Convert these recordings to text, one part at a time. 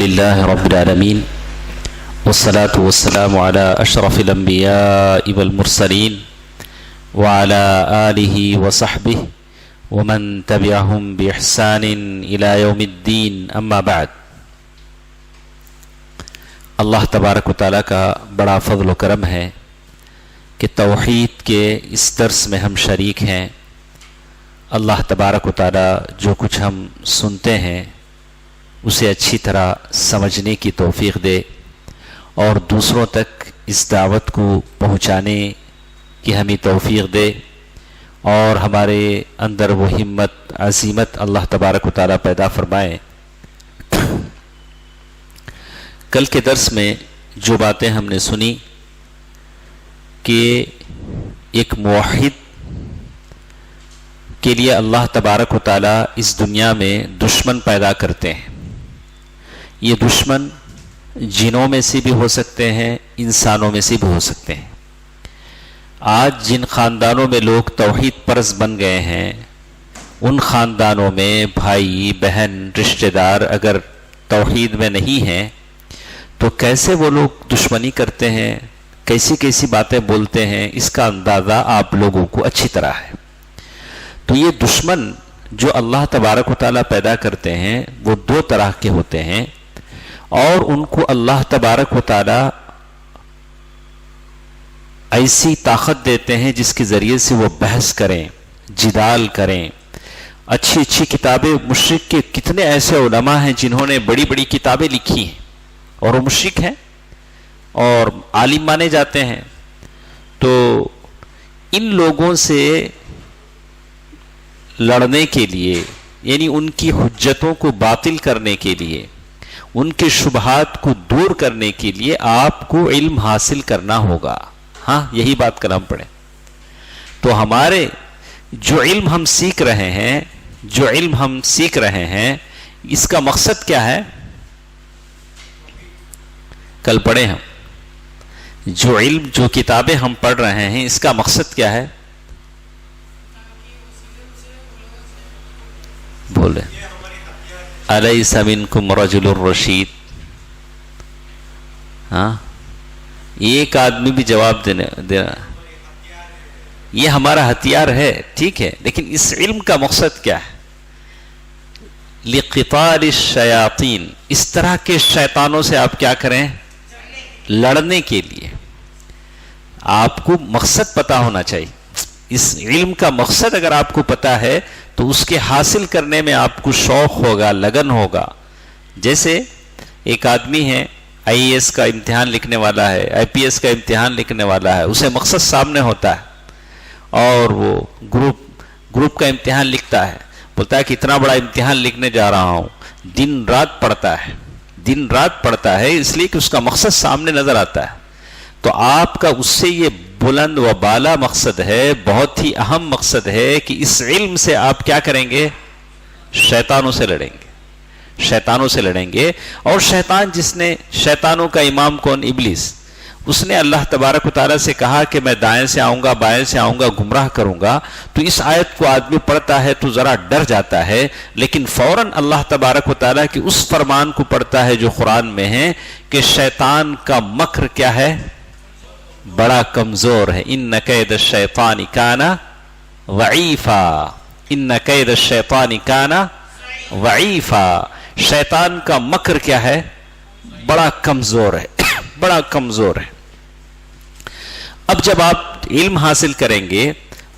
لله رب العالمين والصلاة والسلام على أشرف الأنبياء والمرسلين وعلى آله وصحبه ومن تبعهم بإحسان إلى يوم الدين أما بعد. اللہ تبارک و تعالیٰ کا بڑا فضل و کرم ہے کہ توحید کے اس درس میں ہم شریک ہیں. اللہ تبارک و تعالیٰ جو کچھ ہم سنتے ہیں اسے اچھی طرح سمجھنے کی توفیق دے اور دوسروں تک اس دعوت کو پہنچانے کی ہمیں توفیق دے اور ہمارے اندر وہ ہمت عزیمت اللہ تبارک و تعالیٰ پیدا فرمائے. کل کے درس میں جو باتیں ہم نے سنی کہ ایک موحد کے لیے اللہ تبارک و تعالیٰ اس دنیا میں دشمن پیدا کرتے ہیں. یہ دشمن جنوں میں سے بھی ہو سکتے ہیں، انسانوں میں سے بھی ہو سکتے ہیں. آج جن خاندانوں میں لوگ توحید پرست بن گئے ہیں ان خاندانوں میں بھائی بہن رشتہ دار اگر توحید میں نہیں ہیں تو کیسے وہ لوگ دشمنی کرتے ہیں، کیسی کیسی باتیں بولتے ہیں، اس کا اندازہ آپ لوگوں کو اچھی طرح ہے. تو یہ دشمن جو اللہ تبارک و تعالیٰ پیدا کرتے ہیں وہ دو طرح کے ہوتے ہیں اور ان کو اللہ تبارک و تعالیٰ ایسی طاقت دیتے ہیں جس کے ذریعے سے وہ بحث کریں، جدال کریں. اچھی اچھی کتابیں، مشرک کے کتنے ایسے علماء ہیں جنہوں نے بڑی بڑی کتابیں لکھی ہیں اور وہ مشرک ہیں اور عالم مانے جاتے ہیں. تو ان لوگوں سے لڑنے کے لیے، یعنی ان کی حجتوں کو باطل کرنے کے لیے، ان کے شبہات کو دور کرنے کے لیے آپ کو علم حاصل کرنا ہوگا. ہاں، یہی بات کر ہم پڑھیں. تو ہمارے جو علم ہم سیکھ رہے ہیں اس کا مقصد کیا ہے؟ کل پڑھے ہم جو کتابیں ہم پڑھ رہے ہیں اس کا مقصد کیا ہے؟ بولے الیس منکم رجل رشید. ہاں، ایک آدمی بھی جواب دینا یہ ہمارا ہتھیار ہے، ٹھیک ہے، لیکن اس علم کا مقصد کیا ہے؟ لقتال الشیاطین، اس طرح کے شیطانوں سے آپ کیا کریں؟ لڑنے کے لیے. آپ کو مقصد پتا ہونا چاہیے. اس علم کا مقصد اگر آپ کو پتا ہے تو اس کے حاصل کرنے میں آپ کو شوق ہوگا، لگن ہوگا. جیسے ایک آدمی ہے IAS کا امتحان لکھنے والا ہے، IPS کا امتحان لکھنے والا ہے، اسے مقصد سامنے ہوتا ہے اور وہ گروپ کا امتحان لکھتا ہے، بولتا ہے کہ اتنا بڑا امتحان لکھنے جا رہا ہوں، دن رات پڑھتا ہے اس لیے کہ اس کا مقصد سامنے نظر آتا ہے. تو آپ کا اس سے یہ بلند و بالا مقصد ہے، بہت ہی اہم مقصد ہے کہ اس علم سے آپ کیا کریں گے؟ شیطانوں سے لڑیں گے. اور شیطانوں کا امام کون؟ ابلیس. اس نے اللہ تبارک و تعالیٰ سے کہا کہ میں دائیں سے آؤں گا، بائیں سے آؤں گا، گمراہ کروں گا. تو اس آیت کو آدمی پڑھتا ہے تو ذرا ڈر جاتا ہے، لیکن فوراً اللہ تبارک و تعالیٰ کی اس فرمان کو پڑھتا ہے جو قرآن میں ہے کہ شیطان کا مکر کیا ہے؟ بڑا کمزور ہے. ان کید الشیطان کان ضعیفا. شیطان کا مکر کیا ہے؟ بڑا کمزور ہے. اب جب آپ علم حاصل کریں گے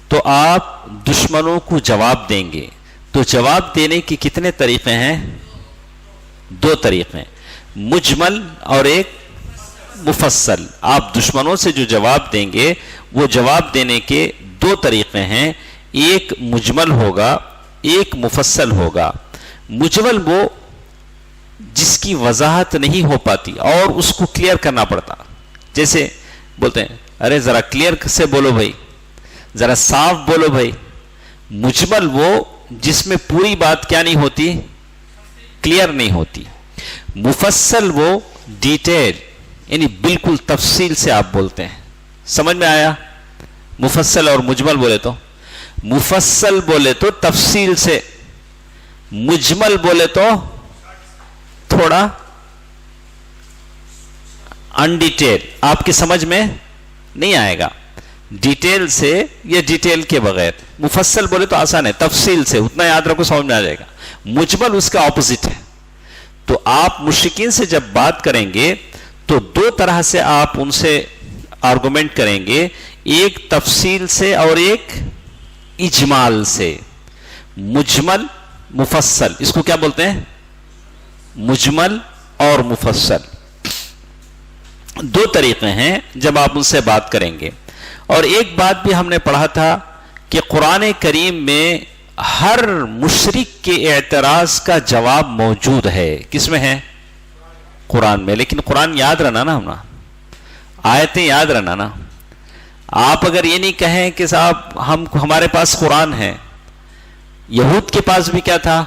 تو آپ دشمنوں کو جواب دیں گے. تو جواب دینے کے کتنے طریقے ہیں؟ دو طریقے ہیں، مجمل اور ایک مفصل. آپ دشمنوں سے جو جواب دیں گے وہ جواب دینے کے دو طریقے ہیں، ایک مجمل ہوگا، ایک مفصل ہوگا. مجمل وہ جس کی وضاحت نہیں ہو پاتی اور اس کو کلیئر کرنا پڑتا. جیسے بولتے ہیں ارے ذرا کلیئر سے بولو بھائی، ذرا صاف بولو بھائی. مجمل وہ جس میں پوری بات کیا نہیں ہوتی؟ کلیئر نہیں ہوتی. مفصل وہ ڈیٹیل، یعنی بالکل تفصیل سے آپ بولتے ہیں. سمجھ میں آیا؟ مفصل اور مجمل بولے تو تفصیل سے، مجمل بولے تو تھوڑا انڈیٹیل آپ کی سمجھ میں نہیں آئے گا، ڈیٹیل سے یا ڈیٹیل کے بغیر. مفصل بولے تو آسان ہے، تفصیل سے اتنا یاد رکھو سمجھ میں آ جائے گا. مجمل اس کا اپوزٹ ہے. تو آپ مشرکین سے جب بات کریں گے تو دو طرح سے آپ ان سے آرگومنٹ کریں گے، ایک تفصیل سے اور ایک اجمال سے. مجمل مفصل، اس کو کیا بولتے ہیں؟ مجمل اور مفصل دو طریقے ہیں جب آپ ان سے بات کریں گے. اور ایک بات بھی ہم نے پڑھا تھا کہ قرآن کریم میں ہر مشرک کے اعتراض کا جواب موجود ہے. کس میں ہے؟ قرآن میں. لیکن قرآن یاد رہنا نا، ہم آیتیں یاد رہنا نا. آپ اگر یہ نہیں کہیں کہ صاحب ہمارے پاس قرآن ہے، یہود کے پاس بھی کیا تھا؟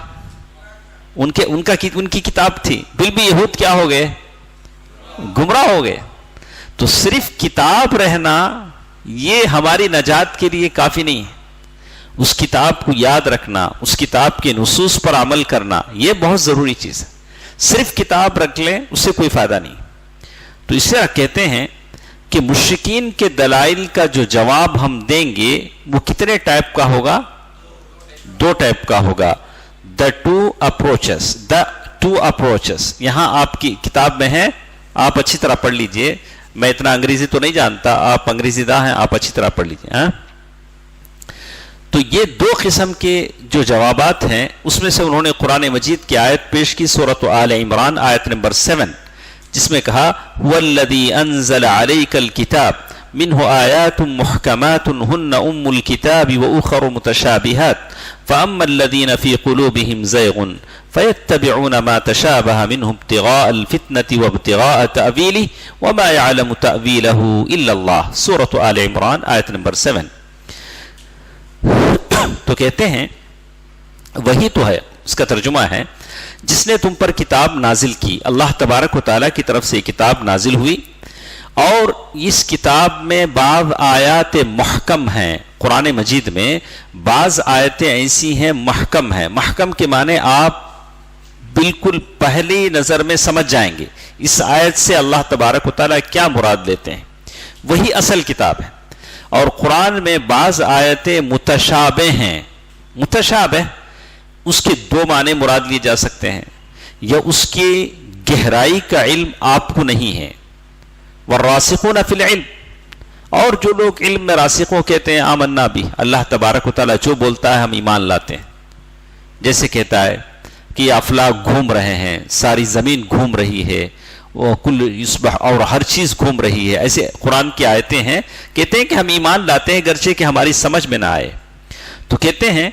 ان کی کتاب تھی. پھر بھی یہود کیا ہو گئے؟ گمراہ ہو گئے. تو صرف کتاب رہنا یہ ہماری نجات کے لیے کافی نہیں ہے. اس کتاب کو یاد رکھنا، اس کتاب کے نصوص پر عمل کرنا، یہ بہت ضروری چیز ہے. صرف کتاب رکھ لیں اس سے کوئی فائدہ نہیں. تو اس سے کہتے ہیں کہ مشرکین کے دلائل کا جو جواب ہم دیں گے وہ کتنے ٹائپ کا ہوگا؟ دو ٹائپ کا ہوگا. the two approaches یہاں آپ کی کتاب میں ہے، آپ اچھی طرح پڑھ لیجئے. میں اتنا انگریزی تو نہیں جانتا، آپ انگریزی داں ہیں، آپ اچھی طرح پڑھ لیجئے. تو یہ دو قسم کے جو جوابات ہیں اس میں سے انہوں نے قرآن مجید کی آیت پیش کی، سورۃ آل عمران آیت نمبر 7، جس میں کہا وَالَّذِي أَنزَلَ عَلَيْكَ الْكِتَابِ مِنْهُ آيَاتٌ مُحْكَمَاتٌ هُنَّ أُمُّ الْكِتَابِ وَأُخَرُ مُتَشَابِهَاتٌ فَأَمَّا الَّذِينَ فِي قُلُوبِهِمْ زَيْغٌ فَيَتَّبِعُونَ مَا تَشَابَهَ مِنْهُ ابْتِغَاءَ الْفِتْنَةِ وَابْتِغَاءَ تَأْوِيلِهِ وَمَا يَعْلَمُ تَأْوِيلَهُ إِلَّا اللَّهُ. سورۃ آل عمران آیت نمبر 7. تو کہتے ہیں وہی تو ہے، اس کا ترجمہ ہے جس نے تم پر کتاب نازل کی. اللہ تبارک و تعالیٰ کی طرف سے کتاب نازل ہوئی اور اس کتاب میں بعض آیات محکم ہیں. قرآن مجید میں بعض آیتیں ایسی ہیں محکم ہیں. محکم کے معنی آپ بالکل پہلی نظر میں سمجھ جائیں گے اس آیت سے اللہ تبارک و تعالیٰ کیا مراد لیتے ہیں. وہی اصل کتاب ہے. اور قرآن میں بعض آیتیں متشابہ ہیں. متشابہ اس کے دو معنی مراد لیے جا سکتے ہیں، یا اس کی گہرائی کا علم آپ کو نہیں ہے. والراسخون فی العلم، اور جو لوگ علم میں راسخوں کہتے ہیں آمنا بھی، اللہ تبارک و تعالیٰ جو بولتا ہے ہم ایمان لاتے ہیں. جیسے کہتا ہے کہ یہ افلاک گھوم رہے ہیں، ساری زمین گھوم رہی ہے، کل یصبح، اور ہر چیز گھوم رہی ہے. ایسے قرآن کی آیتیں ہیں، کہتے ہیں کہ ہم ایمان لاتے ہیں گرچہ کہ ہماری سمجھ میں نہ آئے. تو کہتے ہیں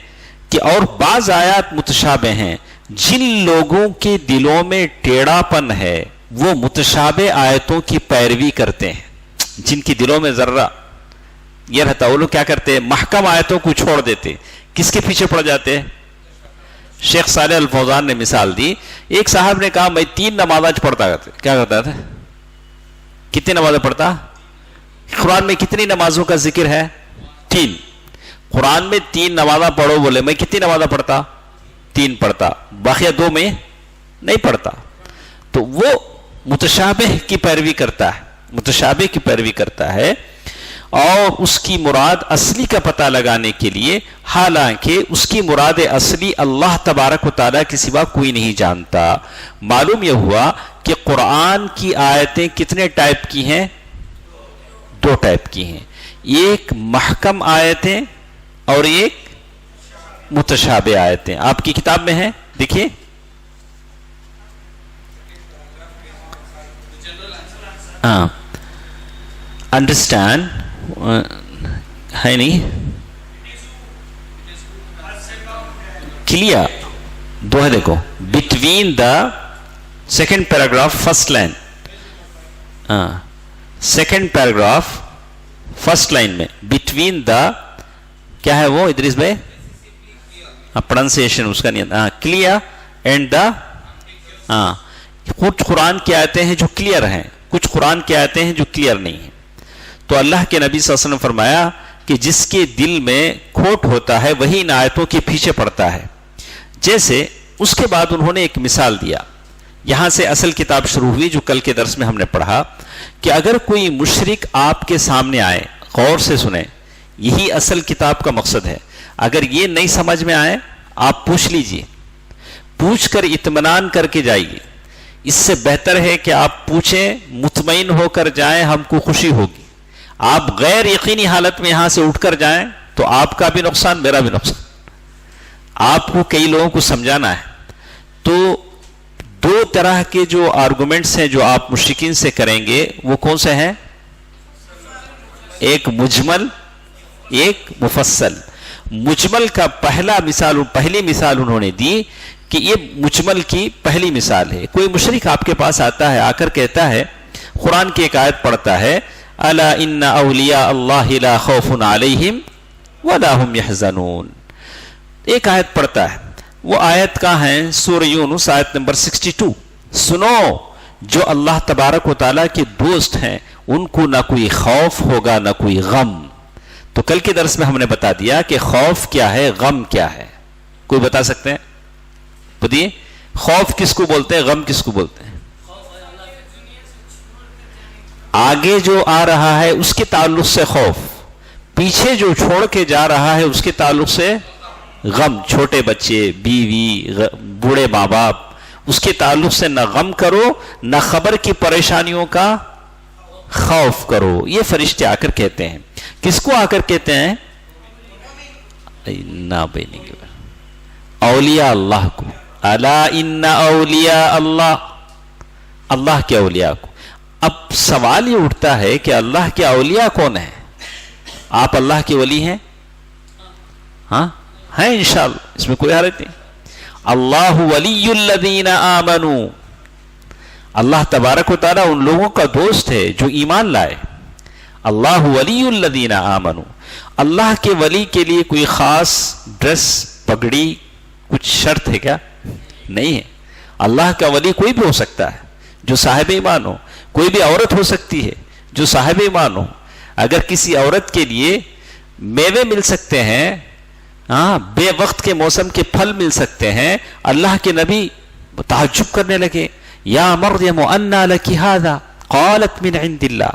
کہ اور بعض آیات متشابہ ہیں. جن لوگوں کے دلوں میں ٹیڑھا پن ہے وہ متشابہ آیتوں کی پیروی کرتے ہیں. جن کی دلوں میں ذرہ یہ رہتا وہ لوگ کیا کرتے ہیں؟ محکم آیتوں کو چھوڑ دیتے. کس کے پیچھے پڑ جاتے ہیں؟ شیخ صالح الفوزان نے مثال دی. ایک صاحب نے کہا میں 3 نمازیں پڑھتا تھا. کیا کرتا تھا؟ کتنی نمازیں پڑھتا؟ قرآن میں کتنی نمازوں کا ذکر ہے؟ 3. قرآن میں 3 نمازیں پڑھو بولے، میں کتنی نمازیں پڑھتا؟ 3 پڑھتا، باقی 2 میں نہیں پڑھتا. تو وہ متشابہ کی پیروی کرتا ہے، متشابہ کی پیروی کرتا ہے، اور اس کی مراد اصلی کا پتہ لگانے کے لیے، حالانکہ اس کی مراد اصلی اللہ تبارک و تعالیٰ کے سوا کوئی نہیں جانتا. معلوم یہ ہوا کہ قرآن کی آیتیں کتنے ٹائپ کی ہیں؟ 2 ٹائپ کی ہیں. ایک محکم آیتیں اور ایک متشابہ آیتیں. آپ کی کتاب میں ہیں، دیکھیے. انڈرسٹینڈ ہے نہیں کلیئر. 2 ہے دیکھو. Between the second paragraph first line, second paragraph first line میں بٹوین دا کیا ہے وہ ادریس بھائی؟ پروننسیشن اس کا نہیں. Clear and the. کچھ قرآن کی آیتیں ہیں جو کلیئر ہیں، کچھ قرآن کی آیتیں ہیں جو کلیئر نہیں ہیں. تو اللہ کے نبی صلی اللہ علیہ وسلم فرمایا کہ جس کے دل میں کھوٹ ہوتا ہے وہی ان آیتوں کے پیچھے پڑتا ہے. جیسے اس کے بعد انہوں نے ایک مثال دیا. یہاں سے اصل کتاب شروع ہوئی جو کل کے درس میں ہم نے پڑھا کہ اگر کوئی مشرک آپ کے سامنے آئے، غور سے سنیں، یہی اصل کتاب کا مقصد ہے، اگر یہ نہیں سمجھ میں آئے آپ پوچھ لیجئے، پوچھ کر اطمینان کر کے جائیے. اس سے بہتر ہے کہ آپ پوچھیں، مطمئن ہو کر جائیں، ہم کو خوشی ہوگی. آپ غیر یقینی حالت میں یہاں سے اٹھ کر جائیں تو آپ کا بھی نقصان، میرا بھی نقصان. آپ کو کئی لوگوں کو سمجھانا ہے. تو دو طرح کے جو آرگومنٹس ہیں جو آپ مشرکین سے کریں گے وہ کون سے ہیں؟ ایک مجمل، ایک مفصل. مجمل کا پہلی مثال انہوں نے دی کہ یہ مجمل کی پہلی مثال ہے. کوئی مشرک آپ کے پاس آتا ہے، آ کر کہتا ہے، قرآن کی ایک آیت پڑھتا ہے، الا ان اولیاء اللہ لا خوف علیہم ولا هم يحزنون. ایک آیت پڑھتا ہے، وہ آیت کہاں ہے؟ سورہ یونس آیت نمبر 62. سنو، جو اللہ تبارک و تعالیٰ کے دوست ہیں ان کو نہ کوئی خوف ہوگا نہ کوئی غم. تو کل کے درس میں ہم نے بتا دیا کہ خوف کیا ہے، غم کیا ہے. کوئی بتا سکتے ہیں؟ بتائیے، خوف کس کو بولتے ہیں، غم کس کو بولتے ہیں؟ آگے جو آ رہا ہے اس کے تعلق سے خوف، پیچھے جو چھوڑ کے جا رہا ہے اس کے تعلق سے غم. چھوٹے بچے، بیوی، بوڑھے ماں باپ، اس کے تعلق سے نہ غم کرو نہ خبر کی پریشانیوں کا خوف کرو. یہ فرشتے آ کر کہتے ہیں. کس کو آ کر کہتے ہیں؟ اولیاء اللہ کو. الا ان اولیاء اللہ، اللہ کے اولیاء کو. اب سوال یہ اٹھتا ہے کہ اللہ کے اولیاء کون ہیں؟ آپ اللہ کے ولی ہیں؟ ہاں ہیں انشاءاللہ، اس میں کوئی حرج نہیں. اللہ ولی الذین آمنوا، اللہ تبارک و تعالیٰ ان لوگوں کا دوست ہے جو ایمان لائے. اللہ ولی الذین آمنوا. اللہ کے ولی کے لیے کوئی خاص ڈریس، پگڑی، کچھ شرط ہے کیا؟ نہیں ہے. اللہ کا ولی کوئی بھی ہو سکتا ہے جو صاحب ایمان ہو. کوئی بھی عورت ہو سکتی ہے جو صاحب ایمان ہو. اگر کسی عورت کے لیے میوے مل سکتے ہیں، ہاں، بے وقت کے موسم کے پھل مل سکتے ہیں، اللہ کے نبی تعجب کرنے لگے، یا مریم انا لکی ھذا قالت من عند اللہ.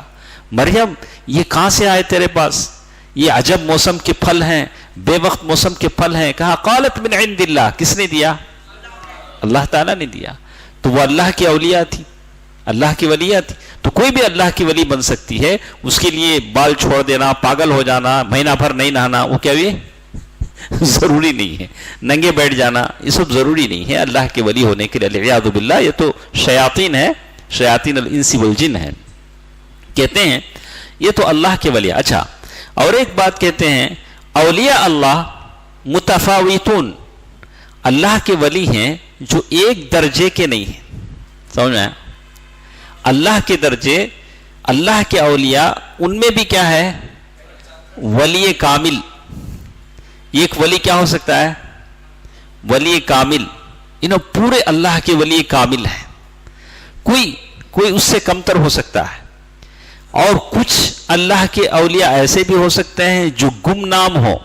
مریم یہ کہاں سے آئے تیرے پاس؟ یہ عجب موسم کے پھل ہیں، بے وقت موسم کے پھل ہیں. کہا قالت من عند اللہ. کس نے دیا؟ اللہ تعالیٰ نے دیا. تو وہ اللہ کی اولیاء تھی، اللہ کی ولیہ تھی. تو کوئی بھی اللہ کی ولی بن سکتی ہے. اس کے لیے بال چھوڑ دینا، پاگل ہو جانا، مہینہ بھر نہیں نہانا، وہ کیا بھی ضروری نہیں ہے. ننگے بیٹھ جانا، یہ سب ضروری نہیں ہے اللہ کے ولی ہونے کے لیے. والعیاذ باللہ، یہ تو شیاطین ہے، شیاطین الانس والجن ہیں. کہتے ہیں یہ تو اللہ کے ولی. اچھا، اور ایک بات کہتے ہیں، اولیاء اللہ متفاوتون، اللہ کے ولی ہیں جو ایک درجے کے نہیں ہیں. سمجھ میں آیا؟ اللہ کے درجے، اللہ کے اولیاء، ان میں بھی کیا ہے؟ ولی کامل. ایک ولی کیا ہو سکتا ہے؟ ولی کامل. پورے اللہ کے ولی کامل ہیں. کوئی اس سے کمتر ہو سکتا ہے. اور کچھ اللہ کے اولیاء ایسے بھی ہو سکتے ہیں جو گمنام ہو.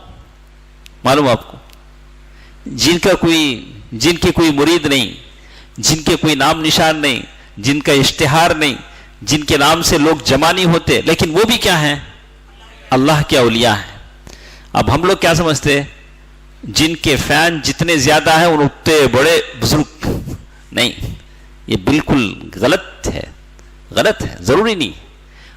معلوم آپ کو، جن کے کوئی مرید نہیں، جن کے کوئی نام نشان نہیں، جن کا اشتہار نہیں، جن کے نام سے لوگ جمع نہیں ہوتے، لیکن وہ بھی کیا ہیں؟ اللہ کے اولیاء ہیں. اب ہم لوگ کیا سمجھتے ہیں؟ جن کے فین جتنے زیادہ ہیں ان اتنے بڑے بزرگ. نہیں، یہ بالکل غلط ہے، غلط ہے، ضروری نہیں.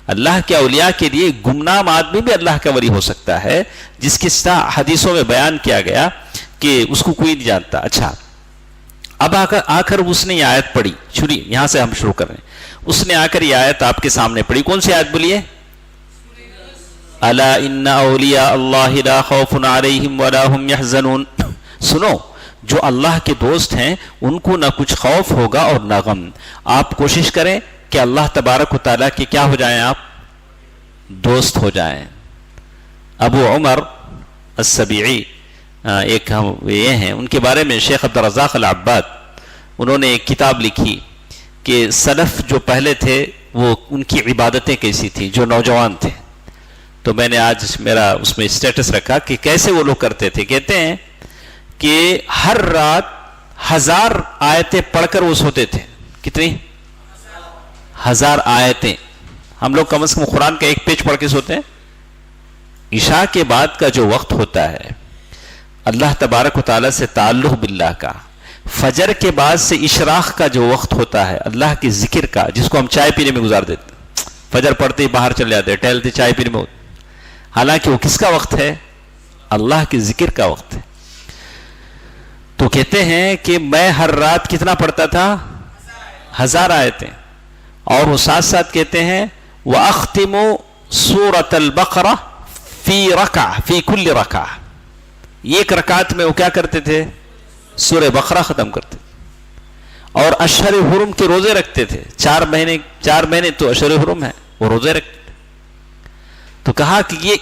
اللہ کے اولیاء کے لیے گمنام آدمی بھی اللہ کا ولی ہو سکتا ہے، جس کے حدیثوں میں بیان کیا گیا کہ اس کو کوئی نہیں جانتا. اچھا، اب آ کر اس نے یہ آیت پڑھی. یہاں سے ہم شروع کر رہے ہیں. اس نے آ کر یہ آیت آپ کے سامنے پڑھی. کون سی آیت بولیے؟ الا ان اولیاء اللہ لا خوف علیہم ولا هم يحزنون. سنو، جو اللہ کے دوست ہیں ان کو نہ کچھ خوف ہوگا اور نہ غم. آپ کوشش کریں کہ اللہ تبارک و تعالیٰ کے کیا ہو جائیں؟ آپ دوست ہو جائیں. ابو عمر السبیعی ایک یہ ہیں، ان کے بارے میں شیخ عبدالرزاق العباد انہوں نے ایک کتاب لکھی کہ سلف جو پہلے تھے وہ ان کی عبادتیں کیسی تھیں، جو نوجوان تھے. تو میں نے آج میرا اس میں اسٹیٹس رکھا کہ کیسے وہ لوگ کرتے تھے. کہتے ہیں کہ ہر رات 1000 آیتیں پڑھ کر وہ سوتے تھے. کتنی 1000 آیتیں. ہم لوگ کم از کم قرآن کا ایک پیج پڑھ کے سوتے ہیں. عشاء کے بعد کا جو وقت ہوتا ہے اللہ تبارک و تعالیٰ سے تعلق باللہ کا، فجر کے بعد سے اشراق کا جو وقت ہوتا ہے اللہ کے ذکر کا، جس کو ہم چائے پینے میں گزار دیتے ہیں، فجر پڑھتے ہی باہر چلے جاتے ٹہلتے چائے پینے میں، حالانکہ وہ کس کا وقت ہے؟ اللہ کے ذکر کا وقت ہے. تو کہتے ہیں کہ میں ہر رات کتنا پڑھتا تھا؟ 1000 آیتیں. اور وہ ساتھ ساتھ کہتے ہیں وَأَخْتِمُ سُورَةَ الْبَقَرَةِ فِي رَكَعَةٍ فِي كُلِّ رَكَعَةٍ. ایک رکعت میں وہ کیا کرتے تھے؟ سورہ بقرہ ختم کرتے تھے. اور اشہر حرم کے روزے رکھتے تھے. 4 مہینے تو اشہر حرم ہے، وہ روزے رکھتے. تو کہا کہ یہ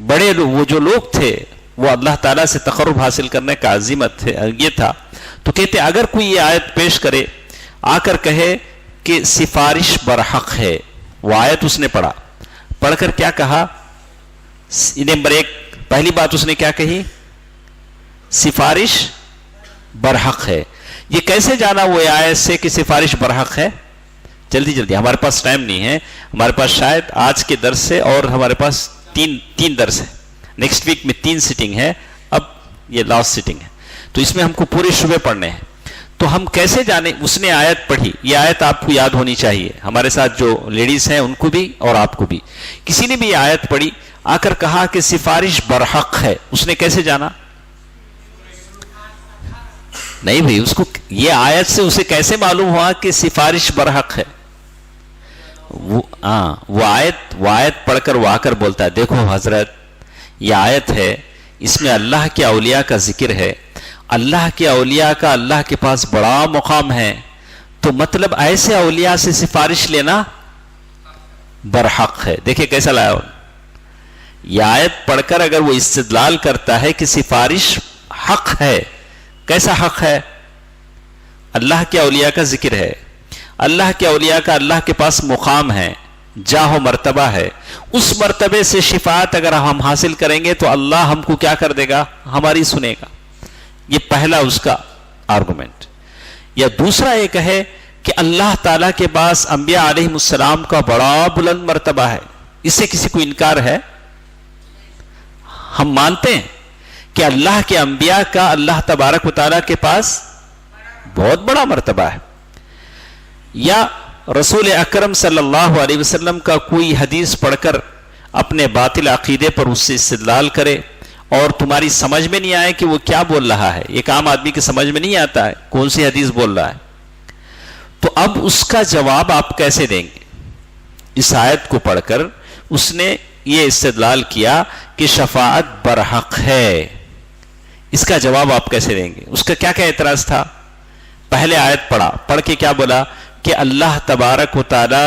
بڑے وہ جو لوگ تھے وہ اللہ تعالیٰ سے تقرب حاصل کرنے کا عزیمت یہ تھا. تو کہتے اگر کوئی یہ آیت پیش کرے، آ کر کہے کہ سفارش برحق ہے، وہ آیت اس نے پڑھا، پڑھ کر کیا کہا؟ نمبر 1 پہلی بات اس نے کیا کہی؟ سفارش برحق ہے. یہ کیسے جانا وہ آیت سے کہ سفارش برحق ہے؟ جلدی ہمارے پاس ٹائم نہیں ہے، ہمارے پاس شاید آج کے درس سے اور ہمارے پاس تین درس ہے، نیکسٹ ویک میں 3 سیٹنگ ہے، اب یہ لاسٹ سیٹنگ ہے. تو اس میں ہم کو پورے شعبے پڑھنے ہیں. تو ہم کیسے جانے؟ اس نے آیت پڑھی، یہ آیت آپ کو یاد ہونی چاہیے، ہمارے ساتھ جو لیڈیز ہیں ان کو بھی اور آپ کو بھی. کسی نے بھی یہ آیت پڑھی، آ کر کہا کہ سفارش برحق ہے، اس نے کیسے جانا؟ نہیں بھائی، اس کو یہ آیت سے اسے کیسے معلوم ہوا کہ سفارش برحق ہے؟ وہ آیت پڑھ کر وہ آ کر بولتا ہے دیکھو حضرت یہ آیت ہے، اس میں اللہ کے اولیاء کا ذکر ہے، اللہ کے اولیاء کا اللہ کے پاس بڑا مقام ہے، تو مطلب ایسے اولیاء سے سفارش لینا برحق ہے. دیکھیں کیسا لایا یہ آیت پڑھ کر اگر وہ استدلال کرتا ہے کہ سفارش حق ہے. کیسا حق ہے؟ اللہ کے اولیاء کا ذکر ہے، اللہ کے اولیاء کا اللہ کے پاس مقام ہے، جاہ و مرتبہ ہے، اس مرتبے سے شفاعت اگر ہم حاصل کریں گے تو اللہ ہم کو کیا کر دے گا؟ ہماری سنے گا. یہ پہلا اس کا آرگومنٹ. یا دوسرا ایک ہے کہ اللہ تعالیٰ کے پاس انبیاء علیہ السلام کا بڑا بلند مرتبہ ہے، اس سے کسی کو انکار ہے؟ ہم مانتے ہیں کہ اللہ کے انبیاء کا اللہ تبارک و تعالیٰ کے پاس بہت بڑا مرتبہ ہے. یا رسول اکرم صلی اللہ علیہ وسلم کا کوئی حدیث پڑھ کر اپنے باطل عقیدے پر اس سے استدلال کرے اور تمہاری سمجھ میں نہیں آئے کہ وہ کیا بول رہا ہے، ایک عام آدمی کی سمجھ میں نہیں آتا ہے کون سی حدیث بول رہا ہے، تو اب اس کا جواب آپ کیسے دیں گے؟ اس آیت کو پڑھ کر اس نے یہ استدلال کیا کہ شفاعت برحق ہے، اس کا جواب آپ کیسے دیں گے؟ اس کا کیا اعتراض تھا؟ پہلے آیت پڑھ کے کیا بولا کہ اللہ تبارک و تعالی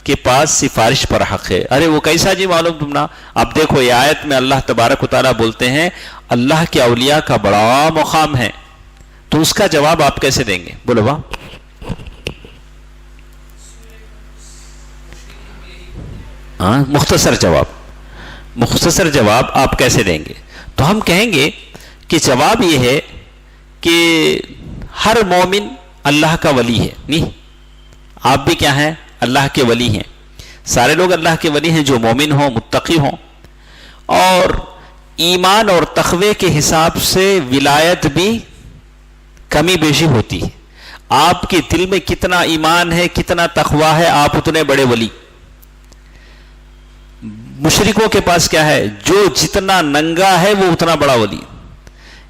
کے پاس سفارش پر حق ہے. ارے وہ کیسا جی معلوم تم نا؟ اب دیکھو یہ آیت میں اللہ تبارک و تعالی بولتے ہیں اللہ کے اولیاء کا بڑا مقام ہے، تو اس کا جواب آپ کیسے دیں گے؟ بولو با. مختصر جواب آپ کیسے دیں گے؟ تو ہم کہیں گے کہ جواب یہ ہے کہ ہر مومن اللہ کا ولی ہے. نہیں، آپ بھی کیا ہیں؟ اللہ کے ولی ہیں. سارے لوگ اللہ کے ولی ہیں جو مومن ہوں، متقی ہوں. اور ایمان اور تقوی کے حساب سے ولایت بھی کمی بیشی ہوتی ہے. آپ کے دل میں کتنا ایمان ہے، کتنا تقوی ہے، آپ اتنے بڑے ولی. مشرکوں کے پاس کیا ہے؟ جو جتنا ننگا ہے وہ اتنا بڑا ولی،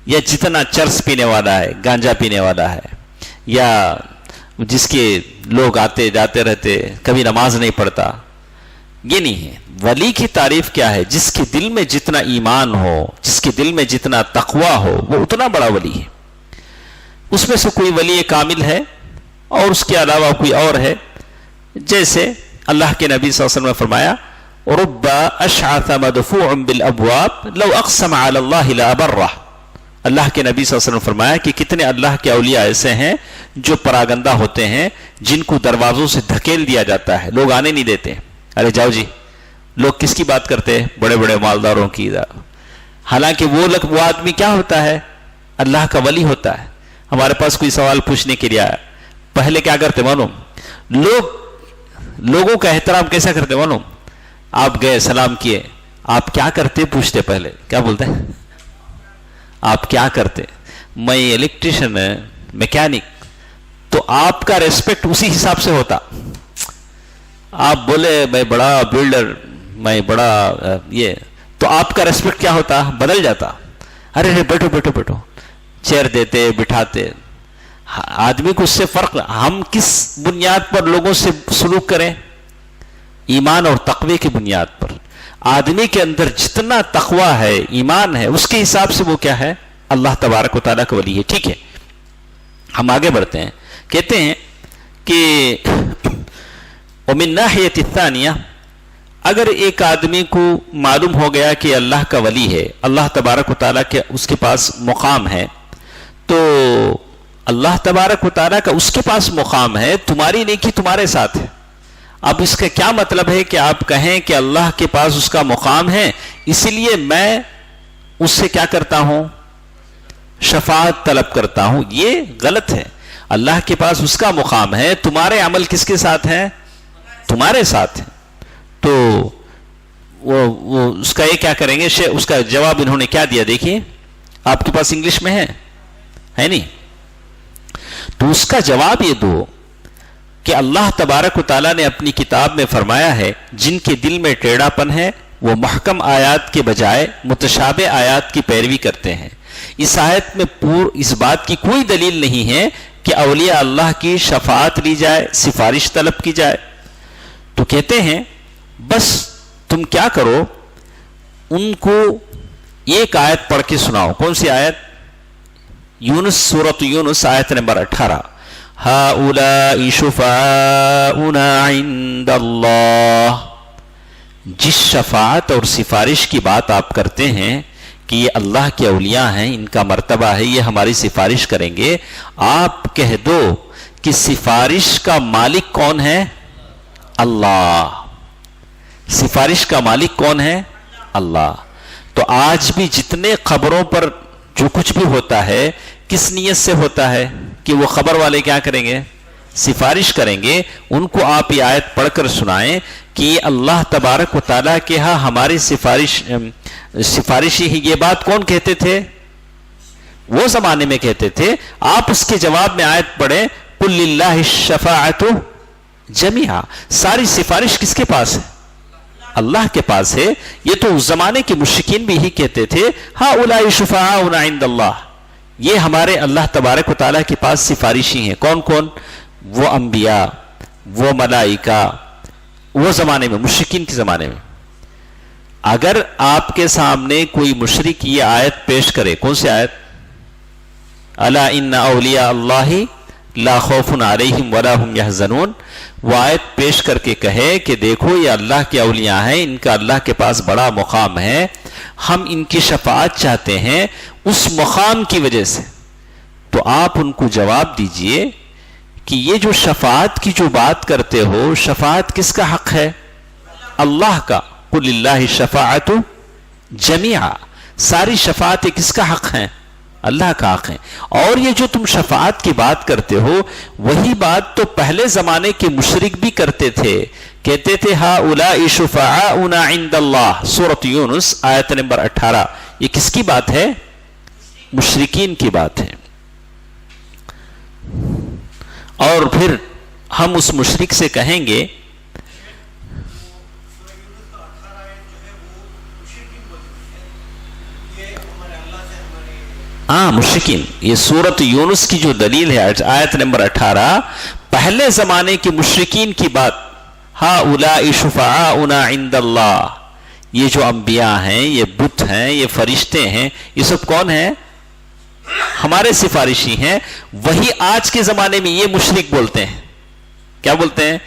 یا جتنا چرس پینے والا ہے، گانجا پینے والا ہے، یا جس کے لوگ آتے جاتے رہتے، کبھی نماز نہیں پڑھتا. یہ نہیں ہے. ولی کی تعریف کیا ہے؟ جس کے دل میں جتنا ایمان ہو، جس کے دل میں جتنا تقوی ہو، وہ اتنا بڑا ولی ہے. اس میں سے کوئی ولی کامل ہے اور اس کے علاوہ کوئی اور ہے. جیسے اللہ کے نبی صلی اللہ علیہ وسلم نے فرمایا رب اشعث مدفوع بالابواب لو اقسم علی اللہ لابرہ. اللہ کے نبی صلی اللہ علیہ وسلم نے فرمایا کہ کتنے اللہ کے اولیاء ایسے ہیں جو پراگندہ ہوتے ہیں، جن کو دروازوں سے دھکیل دیا جاتا ہے، لوگ آنے نہیں دیتے. ارے جاؤ جی. لوگ کس کی بات کرتے ہیں؟ بڑے بڑے مالداروں کی. حالانکہ وہ آدمی کیا ہوتا ہے؟ اللہ کا ولی ہوتا ہے. ہمارے پاس کوئی سوال پوچھنے کے لیے آیا، پہلے کیا کرتے معلوم؟ لوگوں کا احترام کیسا کرتے معلوم؟ آپ گئے سلام کیے، آپ کیا کرتے پوچھتے، پہلے کیا بولتے ہیں؟ آپ کیا کرتے؟ میں الیکٹریشین میکینک، تو آپ کا ریسپیکٹ اسی حساب سے ہوتا. آپ بولے میں بڑا بلڈر، میں بڑا یہ، تو آپ کا ریسپیکٹ کیا ہوتا؟ بدل جاتا. ارے بیٹھو بیٹھو بیٹھو، چیئر دیتے بٹھاتے. آدمی کو اس سے فرق. ہم کس بنیاد پر لوگوں سے سلوک کریں؟ ایمان اور تقوی کی بنیاد پر. آدمی کے اندر جتنا تقوی ہے، ایمان ہے، اس کے حساب سے وہ کیا ہے؟ اللہ تبارک و تعالیٰ کا ولی ہے. ٹھیک ہے، ہم آگے بڑھتے ہیں. کہتے ہیں کہ ومن ناحیۃ الثانیہ، اگر ایک آدمی کو معلوم ہو گیا کہ اللہ کا ولی ہے، اللہ تبارک و تعالیٰ کے اس کے پاس مقام ہے، تو اللہ تبارک و تعالیٰ کا اس کے پاس مقام ہے، تمہاری نیکی تمہارے ساتھ ہے. اب اس کا کیا مطلب ہے کہ آپ کہیں کہ اللہ کے پاس اس کا مقام ہے، اسی لیے میں اس سے کیا کرتا ہوں؟ شفاعت طلب کرتا ہوں. یہ غلط ہے. اللہ کے پاس اس کا مقام ہے، تمہارے عمل کس کے ساتھ ہیں؟ تمہارے ساتھ ہیں. تو وہ اس کا یہ کیا کریں گے؟ اس کا جواب انہوں نے کیا دیا دیکھیے، آپ کے پاس انگلش میں ہے نہیں؟ تو اس کا جواب یہ دو کہ اللہ تبارک و تعالیٰ نے اپنی کتاب میں فرمایا ہے جن کے دل میں ٹیڑھا پن ہے وہ محکم آیات کے بجائے متشابہ آیات کی پیروی کرتے ہیں. اس آیت میں اس بات کی کوئی دلیل نہیں ہے کہ اولیاء اللہ کی شفاعت لی جائے، سفارش طلب کی جائے. تو کہتے ہیں بس تم کیا کرو، ان کو ایک آیت پڑھ کے سناؤ. کون سی آیت؟ یونس، سورۃ یونس آیت نمبر 18. ہؤلاء شفعاؤنا عند اللہ. جس شفاعت اور سفارش کی بات آپ کرتے ہیں کہ یہ اللہ کے اولیاء ہیں، ان کا مرتبہ ہے، یہ ہماری سفارش کریں گے، آپ کہہ دو کہ سفارش کا مالک کون ہے؟ اللہ. سفارش کا مالک کون ہے؟ اللہ. تو آج بھی جتنے خبروں پر جو کچھ بھی ہوتا ہے کس نیت سے ہوتا ہے؟ کہ وہ خبر والے کیا کریں گے؟ سفارش کریں گے. ان کو آپ یہ آیت پڑھ کر سنائیں کہ یہ اللہ تبارک و تعالیٰ کے ہاں ہماری سفارشی ہی. یہ بات کون کہتے تھے؟ وہ زمانے میں کہتے تھے. آپ اس کے جواب میں آیت پڑھیں قل للہ الشفاعۃ جمیعا. ساری سفارش کس کے پاس ہے؟ اللہ کے پاس ہے. یہ تو اس زمانے کے مشرکین بھی ہی کہتے تھے ہؤلاء شفعاؤنا عند اللہ. یہ ہمارے اللہ تبارک و تعالیٰ کے پاس سفارشی ہیں. کون کون؟ وہ انبیاء، وہ ملائکہ. وہ زمانے میں، مشرکین کے زمانے میں. اگر آپ کے سامنے کوئی مشرک یہ آیت پیش کرے، کون سی آیت؟ الا ان اولیاء اللہ لا خوف علیہم ولا هم یحزنون. وہ آیت پیش کر کے کہے کہ دیکھو یہ اللہ کے اولیاء ہیں، ان کا اللہ کے پاس بڑا مقام ہے، ہم ان کی شفاعت چاہتے ہیں اس مقام کی وجہ سے. تو آپ ان کو جواب دیجئے کہ یہ جو شفاعت کی جو بات کرتے ہو، شفاعت کس کا حق ہے؟ اللہ کا. قل للہ الشفاعۃ جمیعا. ساری شفاعت کس کا حق ہے؟ اللہ کا حق ہے. اور یہ جو تم شفاعت کی بات کرتے ہو، وہی بات تو پہلے زمانے کے مشرک بھی کرتے تھے. کہتے تھے ہؤلاء شفعاؤنا عند اللہ. سورۃ یونس آیت نمبر 18. یہ کس کی بات ہے؟ مشرکین کی بات ہے. اور پھر ہم اس مشرک سے کہیں گے مشرکین. یہ سورۃ یونس کی جو دلیل ہے آیت نمبر 18، پہلے زمانے کے مشرکین کی بات. ہؤلاء شفعاؤنا عند اللہ. یہ جو انبیاء ہیں، یہ بت ہیں، یہ فرشتے ہیں، یہ سب کون ہیں؟ ہمارے سفارشی ہیں. وہی آج کے زمانے میں یہ مشرک بولتے ہیں. کیا بولتے ہیں؟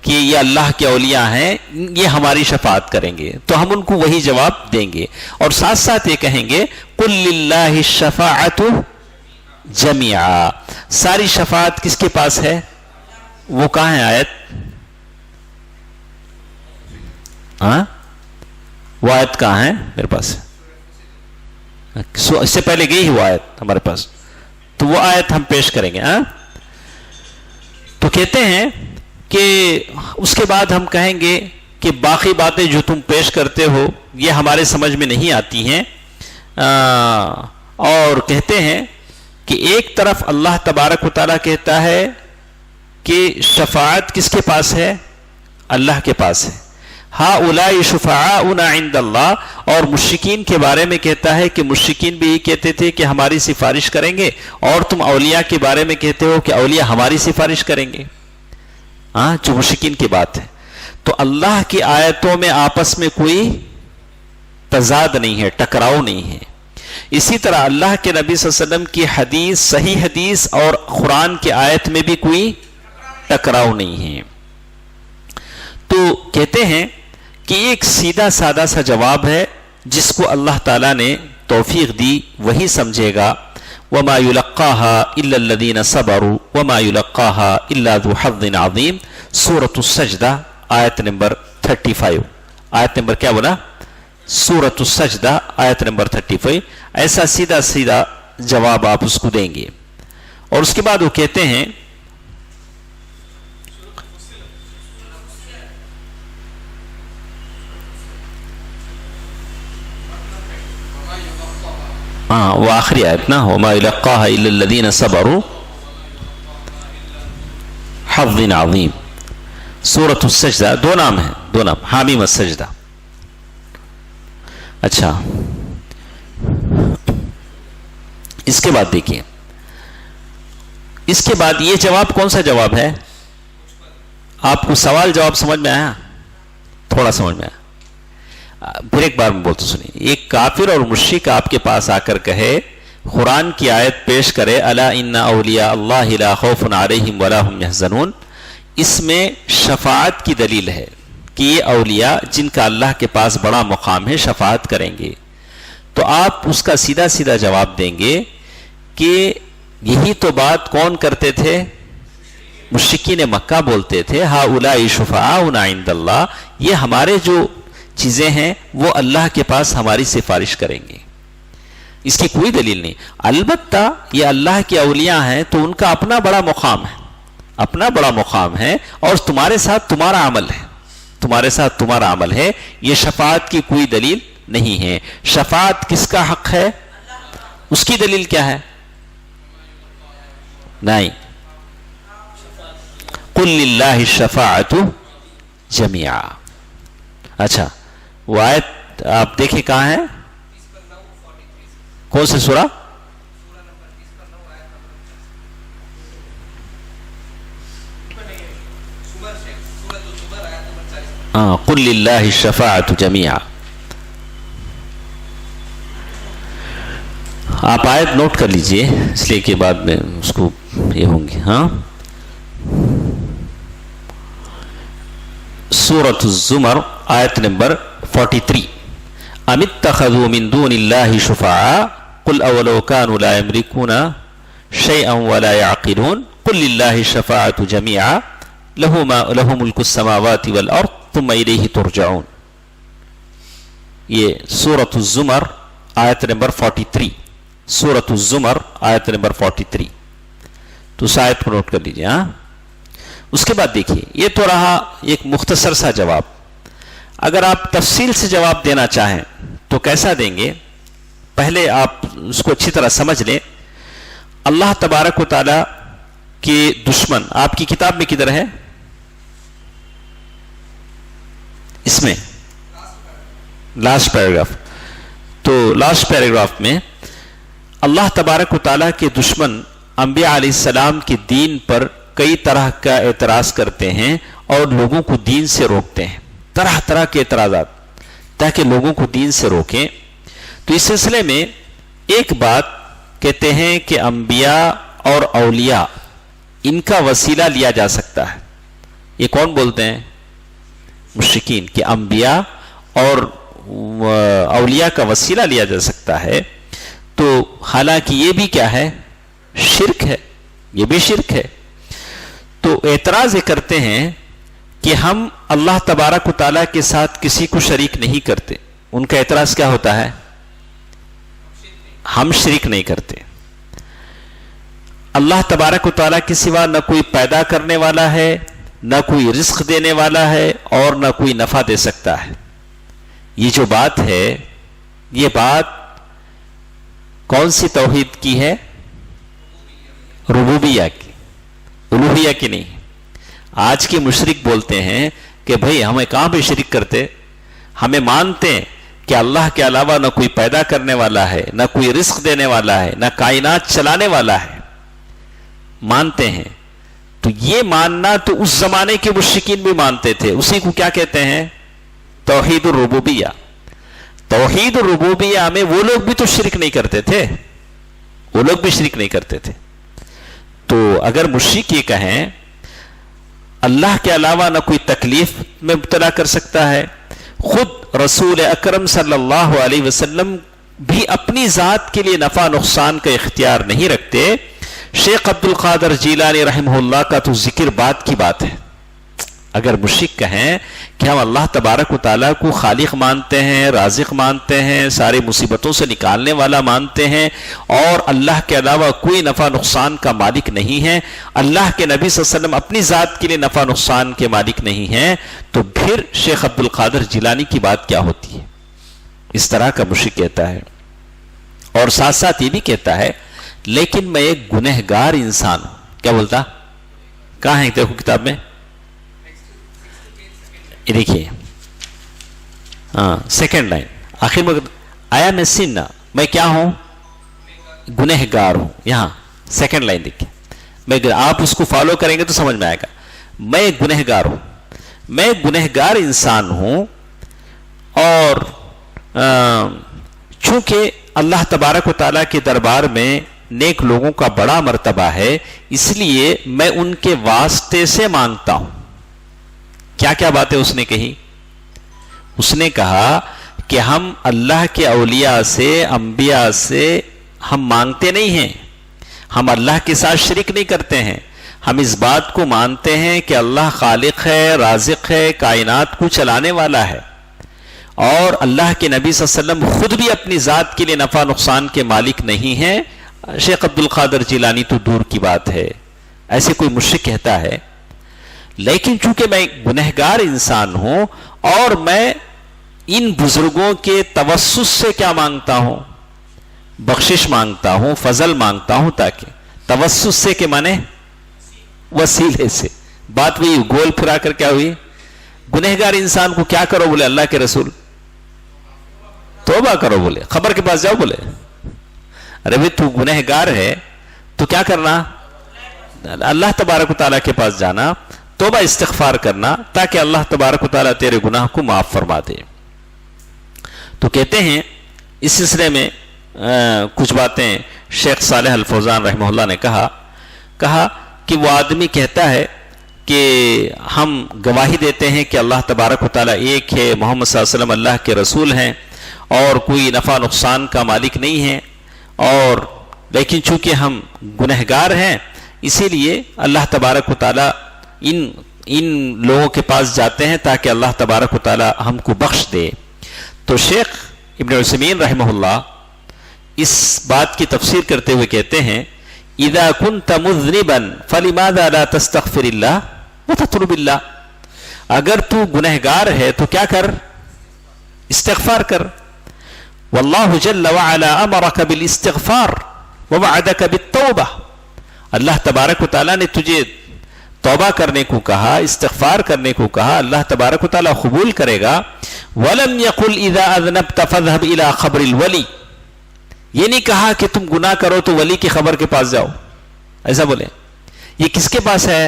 کہ یہ اللہ کے اولیاء ہیں، یہ ہماری شفاعت کریں گے. تو ہم ان کو وہی جواب دیں گے اور ساتھ ساتھ یہ کہیں گے قل للہ الشفاعۃ جمیعا. ساری شفاعت کس کے پاس ہے؟ وہ کہاں ہے آیت؟ وہ آیت کہاں ہے؟ میرے پاس اس سے پہلے گئی ہی وہ آیت ہمارے پاس. تو وہ آیت ہم پیش کریں گے. تو کہتے ہیں کہ اس کے بعد ہم کہیں گے کہ باقی باتیں جو تم پیش کرتے ہو یہ ہمارے سمجھ میں نہیں آتی ہیں، اور کہتے ہیں کہ ایک طرف اللہ تبارک و تعالیٰ کہتا ہے کہ شفاعت کس کے پاس ہے؟ اللہ کے پاس ہے. ہؤلاء شفعاؤنا عند اللہ. اور مشرکین کے بارے میں کہتا ہے کہ مشرکین بھی یہ کہتے تھے کہ ہماری سفارش کریں گے، اور تم اولیاء کے بارے میں کہتے ہو کہ اولیاء ہماری سفارش کریں گے. جو مشرکین کی بات ہے. تو اللہ کی آیتوں میں آپس میں کوئی تضاد نہیں ہے، ٹکراؤ نہیں ہے. اسی طرح اللہ کے نبی صلی اللہ علیہ وسلم کی حدیث، صحیح حدیث اور قرآن کی آیت میں بھی کوئی ٹکراؤ نہیں ہے. تو کہتے ہیں کہ ایک سیدھا سادہ سا جواب ہے، جس کو اللہ تعالیٰ نے توفیق دی وہی سمجھے گا. وما يلقاها الا الذين صبروا وما يلقاها الا ذو حظ عظیم. سورۃ السجدہ آیت نمبر 35. آیت نمبر کیا بولا؟ سورۃ السجدہ آیت نمبر 35. ایسا سیدھا سیدھا جواب آپ اس کو دیں گے. اور اس کے بعد وہ کہتے ہیں وہ آخری آیت نا، وما يلقاها الا الذين صبروا حظ عظیم. سورۃ السجدہ دو نام ہیں، دو نام، حامیم السجدہ. اچھا، اس کے بعد دیکھیے، اس کے بعد یہ جواب کون سا جواب ہے؟ آپ کو سوال جواب سمجھ میں آیا؟ تھوڑا سمجھ میں آیا؟ پھر ایک بار میں بولتا سنیے. ایک کافر اور مشرک آپ کے پاس آ کر کہے، قرآن کی آیت پیش کرے، الا ان اولیاء اللہ لا خوف علیہم ولا هم يحزنون، اس میں شفاعت کی دلیل ہے کہ یہ اولیاء جن کا اللہ کے پاس بڑا مقام ہے شفاعت کریں گے. تو آپ اس کا سیدھا سیدھا جواب دیں گے کہ یہی تو بات کون کرتے تھے؟ مشرکین مکہ بولتے تھے، ہؤلاء شفعاؤنا عند اللہ، یہ ہمارے جو چیزیں ہیں وہ اللہ کے پاس ہماری سفارش کریں گے. اس کی کوئی دلیل نہیں. البتہ یہ اللہ کے اولیاء ہیں تو ان کا اپنا بڑا مقام ہے، اپنا بڑا مقام ہے، اور تمہارے ساتھ تمہارا عمل ہے، تمہارے ساتھ تمہارا عمل ہے. یہ شفاعت کی کوئی دلیل نہیں ہے. شفاعت کس کا حق ہے؟ اس کی دلیل کیا ہے؟ نہیں، قل للہ الشفاعۃ جمیعا. اچھا، وہ آیت آپ دیکھیں کہاں ہے؟ کون سے سورہ؟ قل للہ الشفاعۃ جمیعا. آپ آیت نوٹ کر لیجئے اس لیے کہ بعد میں اس کو یہ ہوں گے. سورۃ الزمر آیت نمبر 43. ام اتخذوا من دون اللہ شفعاء قل اولو كانوا لا يملكون شيئا ولا يعقلون قل للہ الشفاعۃ جمیعا له ملک السماوات والارض ثم الیہ ترجعون. یہ سورۃ الزمر آیت نمبر 43. سورۃ الزمر آیت نمبر 43. تو اس آیت کو نوٹ کر لیجئے. اس کے بعد دیکھیے، یہ تو رہا ایک مختصر سا جواب. اگر آپ تفصیل سے جواب دینا چاہیں تو کیسا دیں گے؟ پہلے آپ اس کو اچھی طرح سمجھ لیں. اللہ تبارک و تعالی کے دشمن آپ کی کتاب میں کدھر ہے؟ اس میں لاسٹ پیراگراف. تو لاسٹ پیراگراف میں اللہ تبارک و تعالیٰ کے دشمن انبیاء علیہ السلام کے دین پر کئی طرح کا اعتراض کرتے ہیں اور لوگوں کو دین سے روکتے ہیں، طرح طرح کے اعتراضات، تاکہ لوگوں کو دین سے روکیں. تو اس سلسلے میں ایک بات کہتے ہیں کہ انبیاء اور اولیاء ان کا وسیلہ لیا جا سکتا ہے. یہ کون بولتے ہیں؟ مشرکین، کہ انبیاء اور اولیاء کا وسیلہ لیا جا سکتا ہے. تو حالانکہ یہ بھی کیا ہے؟ شرک ہے، یہ بھی شرک ہے. تو اعتراض یہ کرتے ہیں کہ ہم اللہ تبارک و تعالیٰ کے ساتھ کسی کو شریک نہیں کرتے. ان کا اعتراض کیا ہوتا ہے؟ ہم شریک نہیں کرتے. اللہ تبارک و تعالیٰ کے سوا نہ کوئی پیدا کرنے والا ہے، نہ کوئی رزق دینے والا ہے، اور نہ کوئی نفع دے سکتا ہے. یہ جو بات ہے، یہ بات کون سی توحید کی ہے؟ ربوبیہ کی، الوہیہ کی نہیں. آج کے مشرک بولتے ہیں کہ بھئی ہمیں کہاں پہ شرک کرتے، ہمیں مانتے ہیں کہ اللہ کے علاوہ نہ کوئی پیدا کرنے والا ہے، نہ کوئی رزق دینے والا ہے، نہ کائنات چلانے والا ہے، مانتے ہیں. تو یہ ماننا تو اس زمانے کے مشرکین بھی مانتے تھے. اسی کو کیا کہتے ہیں؟ توحید الربوبیہ. توحید الربوبیہ میں وہ لوگ بھی تو شرک نہیں کرتے تھے، وہ لوگ بھی شرک نہیں کرتے تھے. تو اگر مشرک یہ کہیں اللہ کے علاوہ نہ کوئی تکلیف میں مبتلا کر سکتا ہے، خود رسول اکرم صلی اللہ علیہ وسلم بھی اپنی ذات کے لیے نفع نقصان کا اختیار نہیں رکھتے. شیخ عبد القادر جیلانی رحمہ اللہ کا تو ذکر بات کی بات ہے. اگر مشرک کہیں کہ ہم اللہ تبارک و تعالیٰ کو خالق مانتے ہیں، رازق مانتے ہیں، سارے مصیبتوں سے نکالنے والا مانتے ہیں، اور اللہ کے علاوہ کوئی نفع نقصان کا مالک نہیں ہے، اللہ کے نبی صلی اللہ علیہ وسلم اپنی ذات کے لیے نفع نقصان کے مالک نہیں ہیں، تو پھر شیخ عبد القادر جیلانی کی بات کیا ہوتی ہے؟ اس طرح کا مشرک کہتا ہے. اور ساتھ ساتھ یہ بھی کہتا ہے لیکن میں ایک گنہگار انسان ہوں. کیا بولتا؟ کہاں ہے دیکھو کتاب میں، دیکھیے سیکنڈ لائن آخر میں، آیا میں سننا، میں کیا ہوں؟ گنہگار ہوں. یہاں سیکنڈ لائن دیکھیے، میں آپ اس کو فالو کریں گے تو سمجھ میں آئے گا. میں گنہگار ہوں، میں گنہگار انسان ہوں، اور چونکہ اللہ تبارک و تعالیٰ کے دربار میں نیک لوگوں کا بڑا مرتبہ ہے، اس لیے میں ان کے واسطے سے مانگتا ہوں. کیا کیا باتیں اس نے کہی؟ اس نے کہا کہ ہم اللہ کے اولیاء سے، انبیاء سے ہم مانگتے نہیں ہیں، ہم اللہ کے ساتھ شرک نہیں کرتے ہیں. ہم اس بات کو مانتے ہیں کہ اللہ خالق ہے، رازق ہے، کائنات کو چلانے والا ہے، اور اللہ کے نبی صلی اللہ علیہ وسلم خود بھی اپنی ذات کے لیے نفع نقصان کے مالک نہیں ہیں. شیخ عبد القادر جیلانی تو دور کی بات ہے، ایسے کوئی مشرک کہتا ہے. لیکن چونکہ میں گنہگار انسان ہوں، اور میں ان بزرگوں کے توسط سے کیا مانگتا ہوں؟ بخشش مانگتا ہوں، فضل مانگتا ہوں. تاکہ توسط سے کہ مانے وسیلے سے. بات وہی گول پھرا کر کیا ہوئی؟ گنہگار انسان کو کیا کرو بولے اللہ کے رسول؟ توبہ کرو بولے، خبر کے پاس جاؤ بولے. ارے بھائی تو گنہگار ہے تو کیا کرنا؟ اللہ تبارک و تعالیٰ کے پاس جانا، توبہ استغفار کرنا، تاکہ اللہ تبارک و تعالیٰ تیرے گناہ کو معاف فرما دے. تو کہتے ہیں اس سلسلے میں کچھ باتیں شیخ صالح الفوزان رحمہ اللہ نے کہا کہ وہ آدمی کہتا ہے کہ ہم گواہی دیتے ہیں کہ اللہ تبارک و تعالیٰ ایک ہے، محمد صلی اللہ علیہ وسلم اللہ کے رسول ہیں، اور کوئی نفع نقصان کا مالک نہیں ہے، اور لیکن چونکہ ہم گنہگار ہیں اسی لیے اللہ تبارک و تعالیٰ ان لوگوں کے پاس جاتے ہیں تاکہ اللہ تبارک و تعالیٰ ہم کو بخش دے. تو شیخ ابن عثیمین رحمہ اللہ اس بات کی تفسیر کرتے ہوئے کہتے ہیں اذا كنت مذنبا فلماذا لا تستغفر اللہ وتطلب اللہ. اگر تو گنہگار ہے تو کیا کر؟ استغفار کر. واللہ جل وعلا امرک بالاستغفار ووعدک بالتوبہ. اللہ تبارک و تعالیٰ نے تجھے توبہ کرنے کو کہا، استغفار کرنے کو کہا، اللہ تبارک و تعالیٰ قبول کرے گا. وَلَمْ يَقُلْ إِذَا أَذْنَبْتَ فَاذْهَبْ إِلَىٰ خَبْرِ الْوَلِي. یہ نہیں کہا کہ تم گناہ کرو تو ولی کی خبر کے پاس جاؤ، ایسا بولے. یہ کس کے پاس ہے؟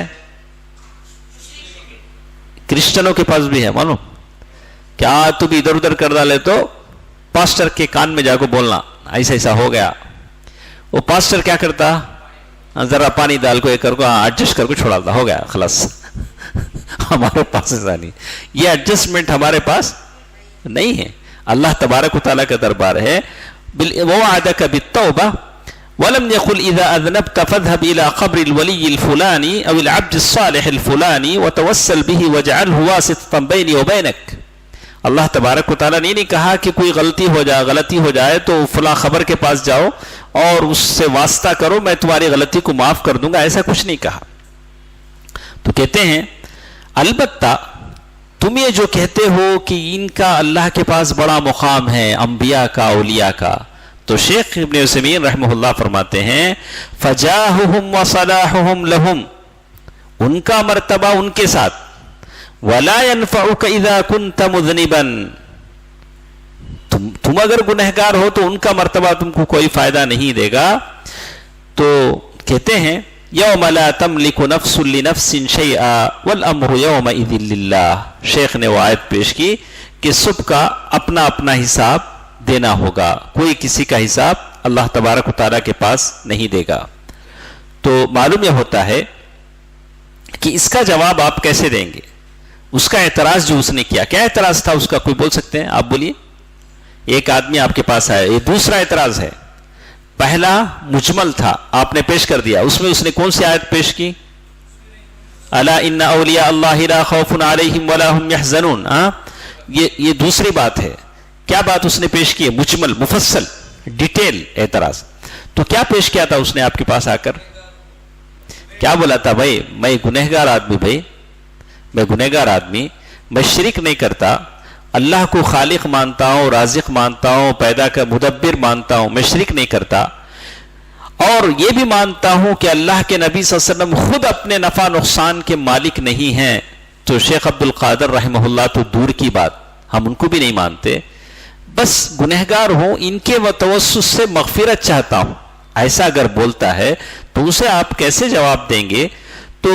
کرسچنوں کے پاس بھی ہے. معلوم کیا تم ادھر ادھر کر ڈالے تو پاسٹر کے کان میں جا کو بولنا ایسا ایسا ہو گیا. وہ پاسٹر کیا کرتا؟ ذرا پانی ڈال کو ایک کر کو ایڈجسٹ کر کو چھوڑاتا، ہو گیا خلاص. ہمارے پاس ایسا نہیں، یہ ایڈجسٹمنٹ ہمارے پاس نہیں ہے. اللہ تبارک و تعالیٰ کا دربار ہے. وَوَعَدَكَ بِالتَّوْبَةِ وَلَمْ يَقُلْ إِذَا أَذْنَبْتَ فَاذْهَبْ إِلَىٰ قَبْرِ الْوَلِيِّ الْفُلَانِ أَوِ الْعَبْدِ الصَّالِحِ الْفُلَانِ وَتَوَسَّلْ بِهِ وَاجْعَلْهُ وَاسِطَةً بَيْنِي وَبَيْنَكَ. اللہ تبارک و تعالیٰ نے نہیں کہا کہ کوئی غلطی ہو جائے تو فلاں خبر کے پاس جاؤ اور اس سے واسطہ کرو، میں تمہاری غلطی کو معاف کر دوں گا، ایسا کچھ نہیں کہا۔ تو کہتے ہیں البتہ تم یہ جو کہتے ہو کہ ان کا اللہ کے پاس بڑا مقام ہے، انبیاء کا، اولیاء کا، تو شیخ ابن عثیمین رحمہ اللہ فرماتے ہیں فجاہہم وصلاحہم لہم، ان کا مرتبہ ان کے ساتھ، ولا ينفعك اذا كنت مذنبا، تم اگر گنہگار ہو تو ان کا مرتبہ تم کو کوئی فائدہ نہیں دے گا۔ تو کہتے ہیں یوم لا تملک نفس لنفس شیئا والامر یومئذ للہ، شیخ نے وہ آیت پیش کی کہ سب کا اپنا اپنا حساب دینا ہوگا، کوئی کسی کا حساب اللہ تبارک و تعالیٰ کے پاس نہیں دے گا۔ تو معلوم یہ ہوتا ہے کہ اس کا جواب آپ کیسے دیں گے، اس کا اعتراض جو اس نے کیا، کیا اعتراض تھا اس کا، کوئی بول سکتے ہیں؟ آپ بولیے۔ ایک آدمی آپ کے پاس آیا، یہ دوسرا اعتراض ہے۔ پہلا مجمل تھا، آپ نے پیش کر دیا، اس میں اس نے کون سی آیت پیش کی؟ الا ان اولیاء اللہ لا خوف علیہم ولا هم يحزنون، یہ دوسری بات ہے۔ کیا بات اس نے پیش کی ہے؟ مجمل، مفصل، ڈیٹیل اعتراض۔ تو کیا پیش کیا تھا اس نے آپ کے پاس آ کر؟ کیا بولا تھا؟ بھائی میں گنہگار آدمی، میں شرک نہیں کرتا، اللہ کو خالق مانتا ہوں، رازق مانتا ہوں، پیدا کر مدبر مانتا ہوں، میں شرک نہیں کرتا، اور یہ بھی مانتا ہوں کہ اللہ کے نبی صلی اللہ علیہ وسلم خود اپنے نفع نقصان کے مالک نہیں ہیں۔ تو شیخ عبد القادر رحمہ اللہ تو دور کی بات، ہم ان کو بھی نہیں مانتے، بس گنہگار ہوں، ان کے توسط سے مغفرت چاہتا ہوں، ایسا اگر بولتا ہے تو اسے آپ کیسے جواب دیں گے؟ تو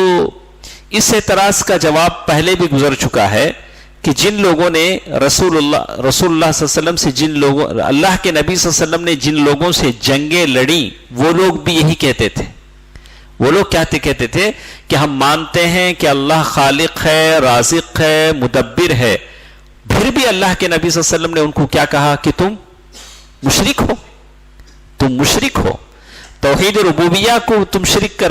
اس اعتراض کا جواب پہلے بھی گزر چکا ہے کہ جن لوگوں نے رسول اللہ صلی اللہ علیہ وسلم سے اللہ کے نبی صلی اللہ علیہ وسلم نے جن لوگوں سے جنگیں لڑیں، وہ لوگ بھی یہی کہتے تھے۔ وہ لوگ کہتے تھے کہ ہم مانتے ہیں کہ اللہ خالق ہے، رازق ہے، مدبر ہے، پھر بھی اللہ کے نبی صلی اللہ علیہ وسلم نے ان کو کیا کہا کہ تم مشرک ہو، توحید ربوبیہ کو تم شرک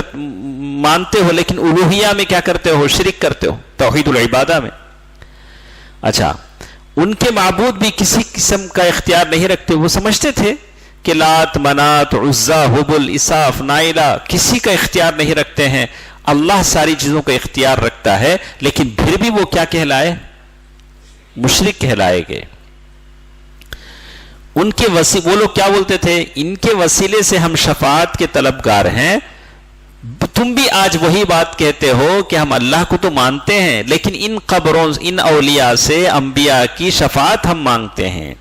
مانتے ہو، لیکن الوہیہ میں کیا کرتے ہو؟ شرک کرتے ہو، توحید العبادہ میں۔ اچھا، ان کے معبود بھی کسی قسم کا اختیار نہیں رکھتے، وہ سمجھتے تھے کہ لات، منات، عزا، حبل، اساف، نائلہ کسی کا اختیار نہیں رکھتے ہیں، اللہ ساری چیزوں کا اختیار رکھتا ہے، لیکن پھر بھی وہ کیا کہلائے؟ مشرک کہلائے گئے۔ وہ لوگ کیا بولتے تھے؟ ان کے وسیلے سے ہم شفاعت کے طلبگار ہیں۔ تم بھی آج وہی بات کہتے ہو کہ ہم اللہ کو تو مانتے ہیں، لیکن ان قبروں، ان اولیاء سے، انبیاء کی شفاعت ہم مانگتے ہیں۔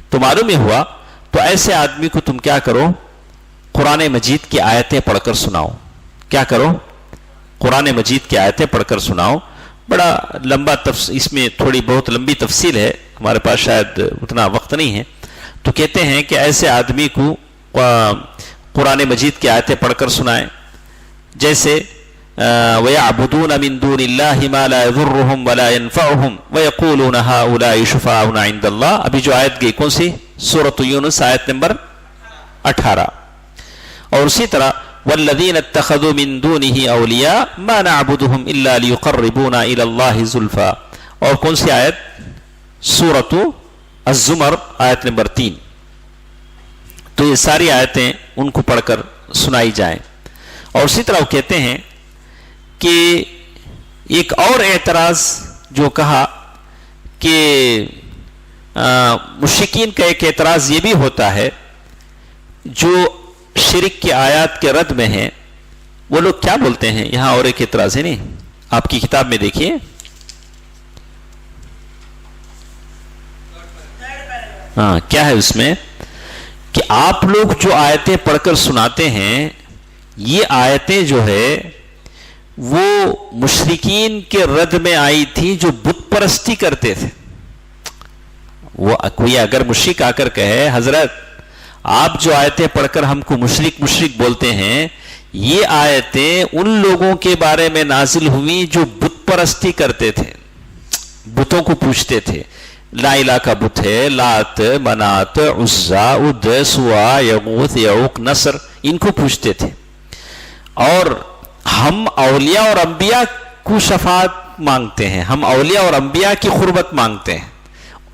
تو معلوم ہی ہوا، تو ایسے آدمی کو تم کیا کرو؟ قرآن مجید کی آیتیں پڑھ کر سناؤ۔ کیا کرو؟ قرآن مجید کی آیتیں پڑھ کر سناؤ۔ بڑا لمبا اس میں تھوڑی بہت لمبی تفصیل ہے، ہمارے پاس شاید اتنا وقت نہیں ہے۔ تو کہتے ہیں کہ ایسے آدمی کو قرآن مجید کی آیتیں پڑھ کر سنائیں، جیسے وَيَعْبُدُونَ مِن دُونِ اللَّهِ مَا لَا يَضُرُّهُمْ وَلَا يَنفَعُهُمْ وَيَقُولُونَ هَؤُلَاءِ شُفَعَاؤُنَا عِندَ اللَّهِ۔ ابھی جو آیت گئی کون سی؟ سورۃ یونس آیت نمبر 18۔ اور اسی طرح وَالَّذِينَ اتَّخَذُوا مِن دُونِهِ أَوْلِيَاءَ مَا نَعْبُدُهُمْ إِلَّا لِيُقَرِّبُونَا إِلَى اللَّهِ زُلْفَىٰ۔ اور کون سی آیت؟ سورۃ الزمر آیت نمبر 3۔ تو یہ ساری آیتیں ان کو پڑھ کر سنائی جائیں۔ اور اسی طرح وہ کہتے ہیں کہ ایک اور اعتراض جو کہا کہ مشرکین کا ایک اعتراض یہ بھی ہوتا ہے جو شرک کی آیات کے رد میں ہیں۔ وہ لوگ کیا بولتے ہیں؟ یہاں اور ایک اعتراض ہے، نہیں آپ کی کتاب میں دیکھیے، کیا ہے اس میں کہ آپ لوگ جو آیتیں پڑھ کر سناتے ہیں، یہ آیتیں جو ہے وہ مشرکین کے رد میں آئی تھی جو بت پرستی کرتے تھے۔ وہ کوئی اگر مشرک آ کر کہے حضرت آپ جو آیتیں پڑھ کر ہم کو مشرک بولتے ہیں، یہ آیتیں ان لوگوں کے بارے میں نازل ہوئی جو بت پرستی کرتے تھے، بتوں کو پوجتے تھے۔ لا الہ کا بت ہے، لات، منات، عزا، اد، سوا، یغوث، یعوق، نصر، ان کو پوجتے تھے۔ اور ہم اولیاء اور انبیاء کو شفاعت مانگتے ہیں، ہم اولیاء اور انبیاء کی قربت مانگتے ہیں،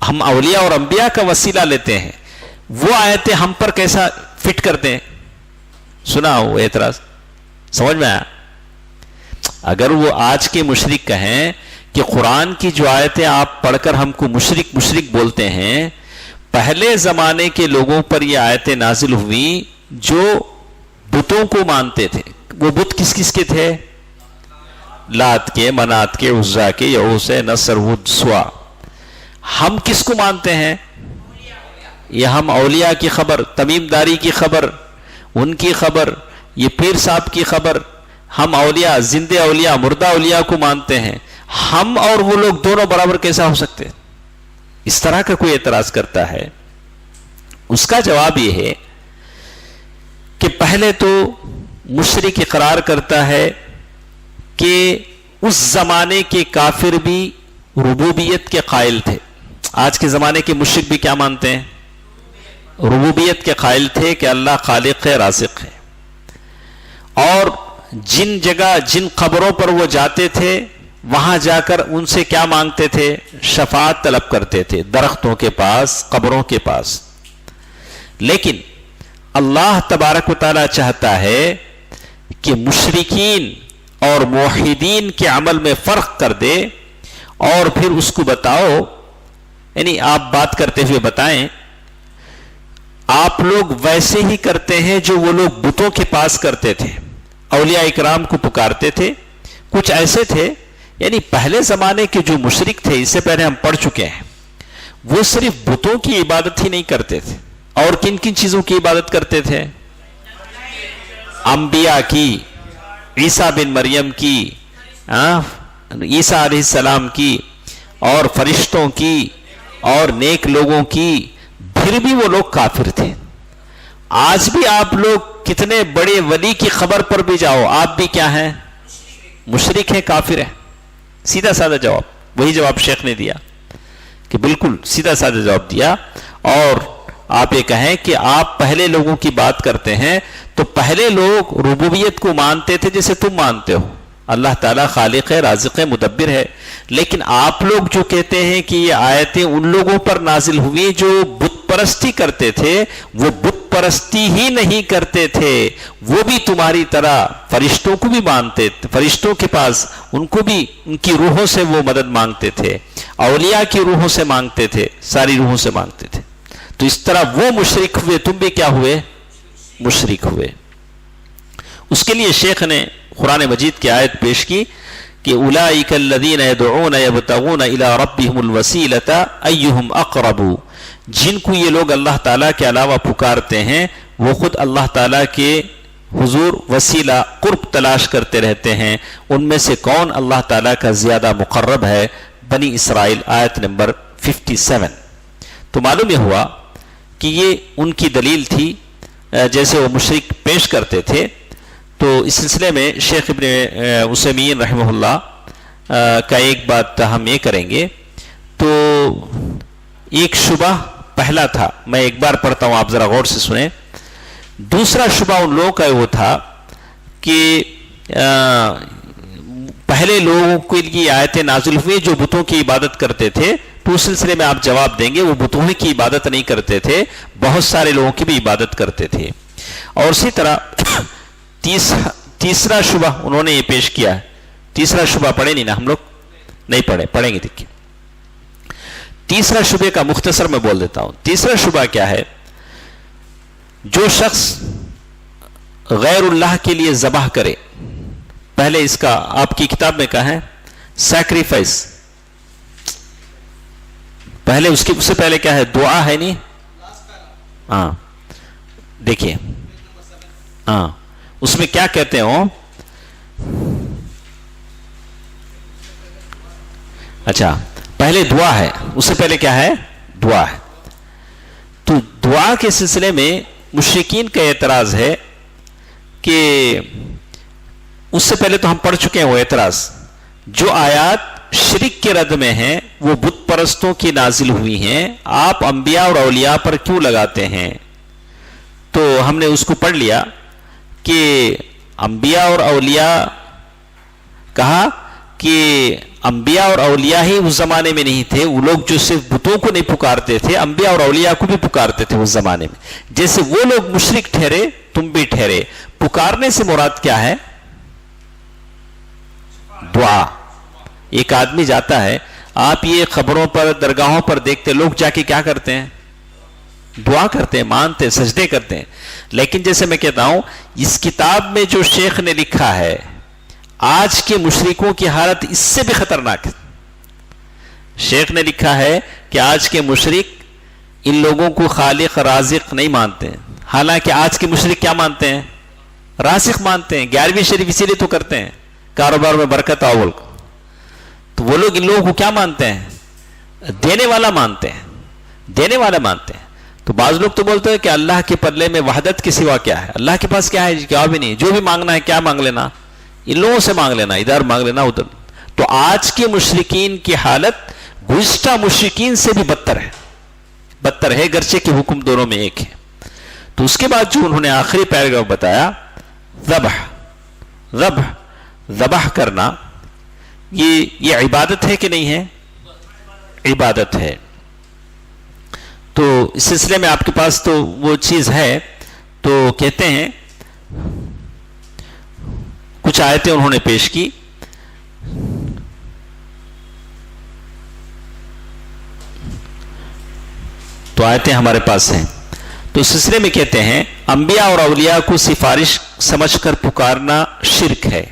ہم اولیاء اور انبیاء کا وسیلہ لیتے ہیں، وہ آیتیں ہم پر کیسا فٹ کرتے ہیں؟ سنا وہ اعتراض سمجھ میں آیا؟ اگر وہ آج کے مشرک کہیں کہ قرآن کی جو آیتیں آپ پڑھ کر ہم کو مشرک بولتے ہیں، پہلے زمانے کے لوگوں پر یہ آیتیں نازل ہوئی جو بتوں کو مانتے تھے. وہ بت کس کس کے تھے؟ لات کے، منات کے، عزا کے، یعوث، نصر، ود، سوا. ہم کس کو مانتے ہیں؟ یہ ہم اولیاء کی خبر، تمیم داری کی خبر، ان کی خبر، یہ پیر صاحب کی خبر، ہم اولیاء، زندہ اولیاء، مردہ اولیاء کو مانتے ہیں. ہم اور وہ لوگ دونوں برابر کیسا ہو سکتے؟ اس طرح کا کوئی اعتراض کرتا ہے، اس کا جواب یہ ہے کہ پہلے تو مشرک اقرار کرتا ہے کہ اس زمانے کے کافر بھی ربوبیت کے قائل تھے. آج کے زمانے کے مشرک بھی کیا مانتے ہیں؟ ربوبیت کے قائل تھے کہ اللہ خالق ہے، رازق ہے. اور جن جگہ، جن قبروں پر وہ جاتے تھے، وہاں جا کر ان سے کیا مانگتے تھے؟ شفاعت طلب کرتے تھے، درختوں کے پاس، قبروں کے پاس. لیکن اللہ تبارک و تعالی چاہتا ہے کہ مشرکین اور موحدین کے عمل میں فرق کر دے، اور پھر اس کو بتاؤ، یعنی آپ بات کرتے ہوئے بتائیں آپ لوگ ویسے ہی کرتے ہیں جو وہ لوگ بتوں کے پاس کرتے تھے، اولیاء اکرام کو پکارتے تھے. کچھ ایسے تھے، یعنی پہلے زمانے کے جو مشرک تھے، اس سے پہلے ہم پڑھ چکے ہیں، وہ صرف بتوں کی عبادت ہی نہیں کرتے تھے. اور کن کن چیزوں کی عبادت کرتے تھے؟ انبیاء کی، عیسیٰ بن مریم کی، عیسیٰ علیہ السلام کی، اور فرشتوں کی، اور نیک لوگوں کی. پھر بھی وہ لوگ کافر تھے. آج بھی آپ لوگ کتنے بڑے ولی کی خبر پر بھی جاؤ، آپ بھی کیا ہیں؟ مشرک ہیں، کافر ہیں. سیدھا سادہ جواب، وہی جواب شیخ نے دیا کہ بالکل سیدھا سادہ جواب دیا. اور آپ یہ کہیں کہ آپ پہلے لوگوں کی بات کرتے ہیں، تو پہلے لوگ ربوبیت کو مانتے تھے جیسے تم مانتے ہو، اللہ تعالیٰ خالق ہے، رازق ہے، مدبر ہے. لیکن آپ لوگ جو کہتے ہیں کہ یہ آیتیں ان لوگوں پر نازل ہوئی جو بت پرستی کرتے تھے، وہ بت پرستی ہی نہیں کرتے تھے، وہ بھی تمہاری طرح فرشتوں کو بھی مانتے تھے، فرشتوں کے پاس ان کو بھی ان کی روحوں سے وہ مدد مانگتے تھے، اولیاء کی روحوں سے مانگتے تھے، ساری روحوں سے مانگتے تھے. تو اس طرح وہ مشرک ہوئے، تم بھی کیا ہوئے؟ مشرک ہوئے. اس کے لیے شیخ نے قرآن مجید کی آیت پیش کی کہ اولئک الذین یدعون یبتغون الی ربہم الوسیلۃ ایہم اقرب. جن کو یہ لوگ اللہ تعالیٰ کے علاوہ پکارتے ہیں، وہ خود اللہ تعالیٰ کے حضور وسیلہ، قرب تلاش کرتے رہتے ہیں. ان میں سے کون اللہ تعالیٰ کا زیادہ مقرب ہے؟ بنی اسرائیل، آیت نمبر 57. تو معلوم یہ ہوا کہ یہ ان کی دلیل تھی جیسے وہ مشرک پیش کرتے تھے. تو اس سلسلے میں شیخ ابن عثیمین رحمہ اللہ کا ایک بات ہم یہ کریں گے. تو ایک شبہ پہلا تھا، میں ایک بار پڑھتا ہوں، آپ ذرا غور سے سنیں. دوسرا شبہ ان لوگوں کا وہ تھا کہ پہلے لوگوں کے لیے آیتیں نازل ہوئی جو بتوں کی عبادت کرتے تھے. تو اس سلسلے میں آپ جواب دیں گے وہ بتوں کی عبادت نہیں کرتے تھے، بہت سارے لوگوں کی بھی عبادت کرتے تھے. اور اسی طرح تیسرا شبہ انہوں نے یہ پیش کیا ہے. تیسرا شبہ پڑھے نہیں نا ہم لوگ؟ نہیں پڑھے، پڑھیں گے. دیکھیں تیسرا شبہ کا مختصر میں بول دیتا ہوں. تیسرا شبہ کیا ہے؟ جو شخص غیر اللہ کے لیے ذبح کرے، پہلے اس کا آپ کی کتاب میں کہا ہے سیکریفائس، پہلے اس سے پہلے کیا ہے؟ دعا ہے نہیں؟ ہاں دیکھیے، ہاں اس میں کیا کہتے ہو؟ اچھا پہلے دعا ہے، اس سے پہلے کیا ہے؟ دعا ہے. تو دعا کے سلسلے میں مشرکین کا اعتراض ہے کہ اس سے پہلے تو ہم پڑھ چکے ہیں وہ اعتراض. جو آیات شرک کے رد میں ہیں وہ بت پرستوں کی نازل ہوئی ہیں، آپ انبیاء اور اولیاء پر کیوں لگاتے ہیں؟ تو ہم نے اس کو پڑھ لیا کہ انبیاء اور اولیاء کہا کہ انبیاء اور اولیاء ہی اس زمانے میں نہیں تھے، وہ لوگ جو صرف بتوں کو نہیں پکارتے تھے، انبیاء اور اولیاء کو بھی پکارتے تھے اس زمانے میں. جیسے وہ لوگ مشرک ٹھہرے تم بھی ٹھہرے. پکارنے سے مراد کیا ہے؟ دعا. ایک آدمی جاتا ہے، آپ یہ خبروں پر درگاہوں پر دیکھتے لوگ جا کے کیا کرتے ہیں؟ دعا کرتے ہیں، مانتے ہیں، سجدے کرتے ہیں. لیکن جیسے میں کہتا ہوں اس کتاب میں جو شیخ نے لکھا ہے آج کے مشرکوں کی حالت اس سے بھی خطرناک ہے. شیخ نے لکھا ہے کہ آج کے مشرک ان لوگوں کو خالق رازق نہیں مانتے ہیں، حالانکہ آج کے مشرک کیا مانتے ہیں؟ رازق مانتے ہیں. 11ویں شریف اسی لیے تو کرتے ہیں، کاروبار میں برکت اول کو. تو وہ لوگ ان لوگوں کو کیا مانتے ہیں؟ دینے والا مانتے ہیں، دینے والا مانتے ہیں. تو بعض لوگ تو بولتے ہیں کہ اللہ کے پلے میں وحدت کے سوا کیا ہے، اللہ کے پاس کیا ہے؟ کیا بھی نہیں، جو بھی مانگنا ہے کیا مانگ لینا، ان لوگوں سے مانگ لینا، ادھر مانگ لینا ادھر. تو آج کے مشرکین کی حالت گزشتہ مشرکین سے بھی بدتر ہے، بدتر ہے، گرچہ کے حکم دونوں میں ایک ہے. تو اس کے بعد جو انہوں نے آخری پیراگراف بتایا، ذبح کرنا، یہ عبادت ہے کہ نہیں ہے؟ عبادت ہے. تو اس سلسلے میں آپ کے پاس تو وہ چیز ہے. تو کہتے ہیں کچھ آیتیں انہوں نے پیش کی. تو آیتیں ہمارے پاس ہیں. تو اس سلسلے میں کہتے ہیں انبیاء اور اولیاء کو سفارش سمجھ کر پکارنا شرک ہے.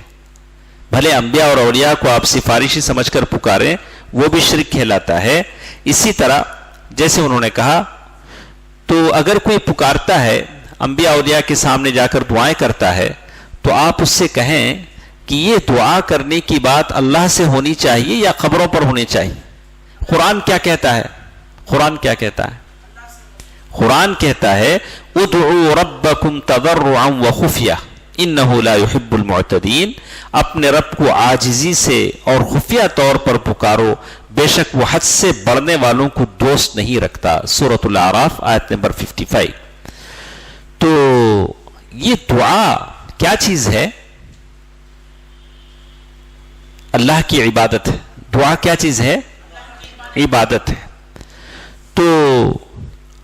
بھلے انبیاء اور اولیاء کو آپ سفارشی سمجھ کر پکاریں وہ بھی شرک کہلاتا ہے. اسی طرح جیسے انہوں نے کہا تو اگر کوئی پکارتا ہے انبیاء اولیاء کے سامنے جا کر دعائیں کرتا ہے تو آپ اس سے کہیں کہ یہ دعا کرنے کی بات اللہ سے ہونی چاہیے یا قبروں پر ہونی چاہیے. قرآن کیا کہتا ہے؟ قرآن کیا کہتا ہے؟ قرآن کہتا ہے ادعوا ربکم تضرعا وخفیہ انہ لا يحب المعتدین. اپنے رب کو عاجزی سے اور خفیہ طور پر پکارو، بے شک وہ حد سے بڑھنے والوں کو دوست نہیں رکھتا. سورۃ الاعراف آیت نمبر 55. تو یہ دعا کیا چیز ہے؟ اللہ کی عبادت ہے. دعا کیا چیز ہے؟ عبادت ہے. تو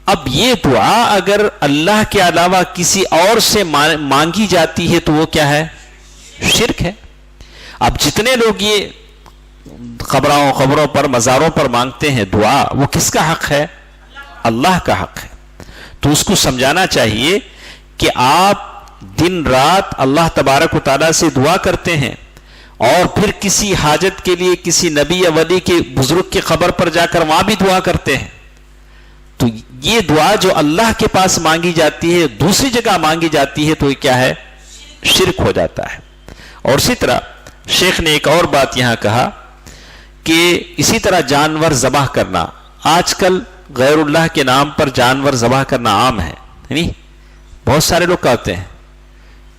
اب یہ دعا اگر اللہ کے علاوہ کسی اور سے مانگی جاتی ہے تو وہ کیا ہے؟ شرک ہے. اب جتنے لوگ یہ قبروں پر مزاروں پر مانگتے ہیں دعا، وہ کس کا حق ہے؟ اللہ کا حق ہے. تو اس کو سمجھانا چاہیے کہ آپ دن رات اللہ تبارک و تعالیٰ سے دعا کرتے ہیں اور پھر کسی حاجت کے لیے کسی نبی یا ولی کے بزرگ کی قبر پر جا کر وہاں بھی دعا کرتے ہیں. تو یہ دعا جو اللہ کے پاس مانگی جاتی ہے دوسری جگہ مانگی جاتی ہے تو یہ کیا ہے؟ شرک ہو جاتا ہے. اور اسی طرح شیخ نے ایک اور بات یہاں کہا کہ اسی طرح جانور ذبح کرنا، آج کل غیر اللہ کے نام پر جانور ذبح کرنا عام ہے. نہیں، بہت سارے لوگ کہتے ہیں،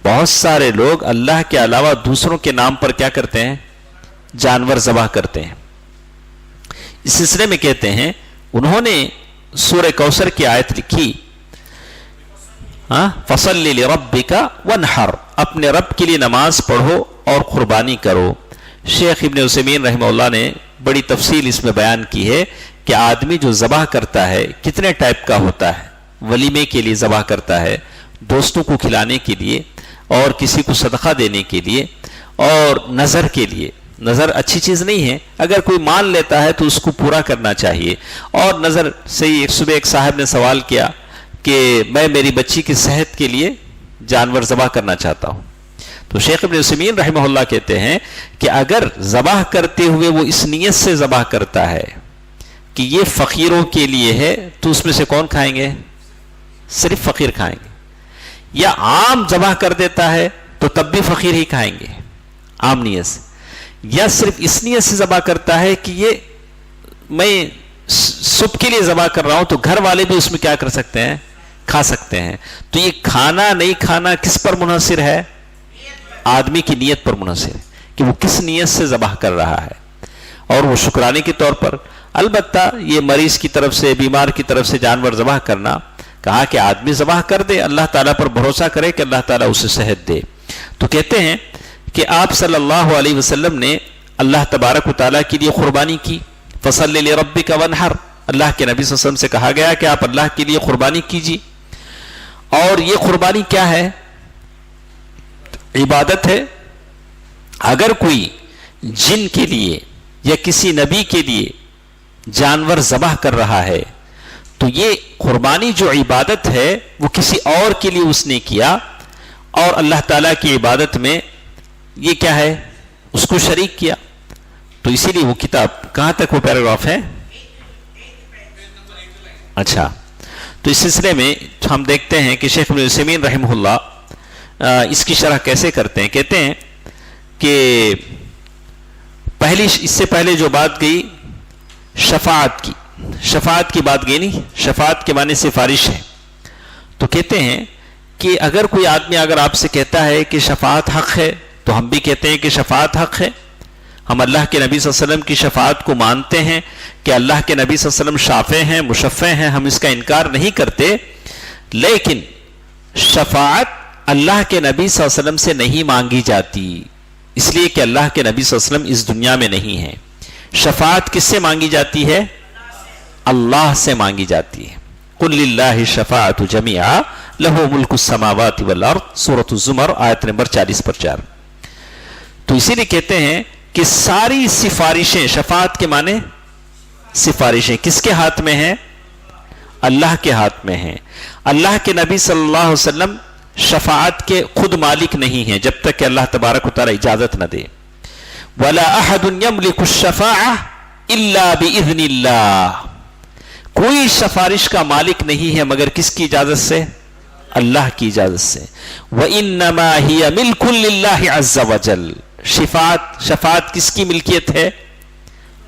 بہت سارے لوگ اللہ کے علاوہ دوسروں کے نام پر کیا کرتے ہیں؟ جانور ذبح کرتے ہیں. اس سلسلے میں کہتے ہیں انہوں نے سورہ کوثر کی آیت لکھی، فَصَلِّ لِرَبِّكَ وَانْحَرْ، اپنے رب کے لیے نماز پڑھو اور قربانی کرو. شیخ ابن عثیمین رحمہ اللہ نے بڑی تفصیل اس میں بیان کی ہے کہ آدمی جو ذبح کرتا ہے کتنے ٹائپ کا ہوتا ہے. ولیمے کے لیے ذبح کرتا ہے، دوستوں کو کھلانے کے لیے، اور کسی کو صدقہ دینے کے لیے، اور نظر کے لیے. نظر اچھی چیز نہیں ہے، اگر کوئی مان لیتا ہے تو اس کو پورا کرنا چاہیے. اور نظر سے ایک صبح ایک صاحب نے سوال کیا کہ میں میری بچی کی صحت کے لیے جانور ذبح کرنا چاہتا ہوں. تو شیخ ابن عثیمین رحمہ اللہ کہتے ہیں کہ اگر ذبح کرتے ہوئے وہ اس نیت سے ذبح کرتا ہے کہ یہ فقیروں کے لیے ہے تو اس میں سے کون کھائیں گے؟ صرف فقیر کھائیں گے. یا عام ذبح کر دیتا ہے تو تب بھی فقیر ہی کھائیں گے عام نیت سے. یا صرف اس نیت سے ذبح کرتا ہے کہ یہ میں صبح کے لیے ذبح کر رہا ہوں تو گھر والے بھی اس میں کیا کر سکتے ہیں؟ کھا سکتے ہیں. تو یہ کھانا نہیں کھانا کس پر منحصر ہے؟ آدمی کی نیت پر منحصر ہے کہ وہ کس نیت سے ذبح کر رہا ہے. اور وہ شکرانے کے طور پر، البتہ یہ مریض کی طرف سے، بیمار کی طرف سے جانور ذبح کرنا، کہا کہ آدمی ذبح کر دے، اللہ تعالیٰ پر بھروسہ کرے کہ اللہ تعالیٰ اسے صحت دے. تو کہتے ہیں کہ آپ صلی اللہ علیہ وسلم نے اللہ تبارک و تعالیٰ کے لیے قربانی کی. فصل لربک وانحر، اللہ کے نبی صلی اللہ علیہ وسلم سے کہا گیا کہ آپ اللہ کے لیے قربانی کیجیے. اور یہ قربانی کیا ہے؟ عبادت ہے. اگر کوئی جن کے لیے یا کسی نبی کے لیے جانور ذبح کر رہا ہے تو یہ قربانی جو عبادت ہے وہ کسی اور کے لیے اس نے کیا، اور اللہ تعالیٰ کی عبادت میں یہ کیا ہے؟ اس کو شریک کیا. تو اسی لیے وہ کتاب کہاں تک وہ پیراگراف ہے؟ اچھا، تو اس سلسلے میں ہم دیکھتے ہیں کہ شیخ ابن عثیمین رحمہ اللہ اس کی شرح کیسے کرتے ہیں. کہتے ہیں کہ اس سے پہلے جو بات گئی شفاعت کی بات گئی، نہیں، شفاعت کے معنی سفارش ہے. تو کہتے ہیں کہ اگر کوئی آدمی اگر آپ سے کہتا ہے کہ شفاعت حق ہے تو ہم بھی کہتے ہیں کہ شفاعت حق ہے. ہم اللہ کے نبی صلی اللہ علیہ وسلم کی شفاعت کو مانتے ہیں کہ اللہ کے نبی صلی اللہ علیہ وسلم شافع ہیں، مشفع ہیں، ہم اس کا انکار نہیں کرتے. لیکن شفاعت اللہ کے نبی صلی اللہ علیہ وسلم سے نہیں مانگی جاتی، اس لیے کہ اللہ کے نبی صلی اللہ علیہ وسلم اس دنیا میں نہیں ہیں. شفاعت کس سے مانگی جاتی ہے؟ اللہ سے مانگی جاتی ہے. قل للہ الشفاعۃ جمیعا لہ ملک السماوات والارض، سورۃ الزمر آیت نمبر 40 پر 4. تو اسی لیے کہتے ہیں کہ ساری سفارشیں، شفاعت کے معنی سفارشیں کس کے ہاتھ میں ہیں؟ اللہ کے ہاتھ میں ہیں. اللہ کے نبی صلی اللہ علیہ وسلم شفاعت کے خود مالک نہیں ہیں جب تک کہ اللہ تبارک و تعالی اجازت نہ دے. وَلَا أَحَدٌ يَمْلِكُ الشَّفَاعَةَ إِلَّا بِإِذْنِ اللَّهِ، کوئی سفارش کا مالک نہیں ہے مگر کس کی اجازت سے؟ اللہ کی اجازت سے. وَإِنَّمَا هِيَ مِلْكٌ لِلَّهِ عَزَّ وَجَلَّ، شفاعت کس کی ملکیت ہے؟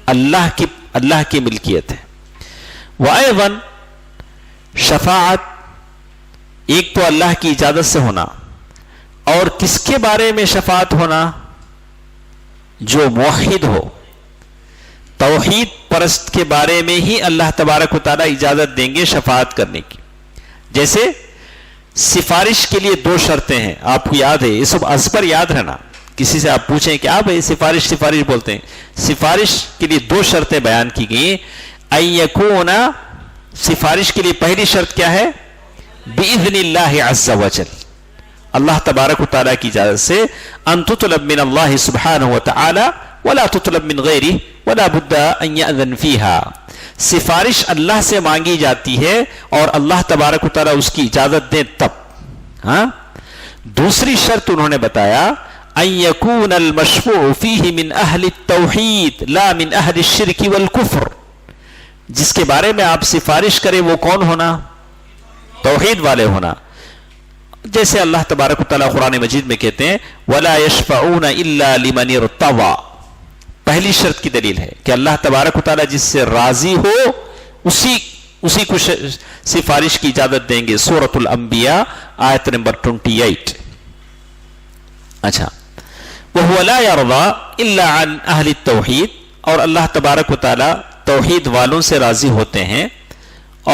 اللہ کی ملکیت ہے. وَأَيْضًا شفاعت ایک تو اللہ کی اجازت سے ہونا، اور کس کے بارے میں شفاعت ہونا؟ جو موحد ہو، توحید پرست کے بارے میں ہی اللہ تبارک و تعالی اجازت دیں گے شفاعت کرنے کی. جیسے سفارش کے لیے 2 شرطیں ہیں، آپ کو یاد ہے، یہ سب ازبر یاد رہنا. کسی سے آپ پوچھیں کہ آپ سفارش بولتے ہیں، سفارش کے لیے 2 شرطیں بیان کی گئی. ان یکون، سفارش کے لیے پہلی شرط کیا ہے؟ باذن اللہ عز وجل، اللہ تبارک و تعالیٰ کی اجازت سے. ان تطلب من اللہ سبحانہ وتعالی ولا تطلب من غیرہ ولا بد ان یأذن فیہا، سفارش اللہ سے مانگی جاتی ہے اور اللہ تبارک و تعالیٰ اس کی اجازت دیں تب. ہاں، دوسری شرط انہوں نے بتایا ان یکون المشفوع فیہ من اہل التوحید لا من اہل الشرک والکفر، جس کے بارے میں آپ سفارش کریں وہ کون ہونا؟ توحید والے ہونا. جیسے اللہ تبارک و تعالیٰ قرآن مجید میں کہتے ہیں وَلَا يَشْفَعُونَ إِلَّا لِمَنِ ارْتَضَىٰ، پہلی شرط کی دلیل ہے کہ اللہ تبارک و تعالیٰ جس سے راضی ہو اسی کو سفارش کی اجازت دیں گے. سورۃ الانبیاء آیت نمبر 28. اچھا، وَهُوَ لَا يَرْضَىٰ إِلَّا عَنْ أَهْلِ التَّوْحِيدِ، اور اللہ تبارک و تعالیٰ توحید والوں سے راضی ہوتے ہیں.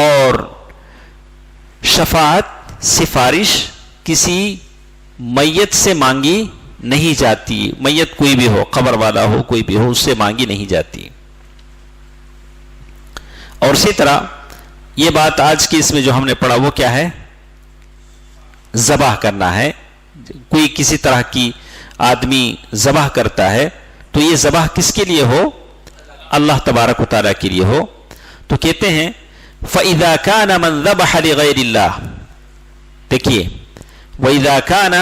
اور شفاعت، سفارش کسی میت سے مانگی نہیں جاتی، میت کوئی بھی ہو، قبر والا ہو، کوئی بھی ہو، اس سے مانگی نہیں جاتی. اور اسی طرح یہ بات آج کی اس میں جو ہم نے پڑھا وہ کیا ہے؟ ذبح کرنا ہے. کوئی کسی طرح کی آدمی ذبح کرتا ہے تو یہ ذبح کس کے لیے ہو؟ اللہ تبارک و تعالیٰ کے لیے ہو. تو کہتے ہیں فَإِذَا كَانَ مَنْ ذَبَحَ لِغَيْرِ اللَّهِ، دیکھیے وَإِذَا كَانَ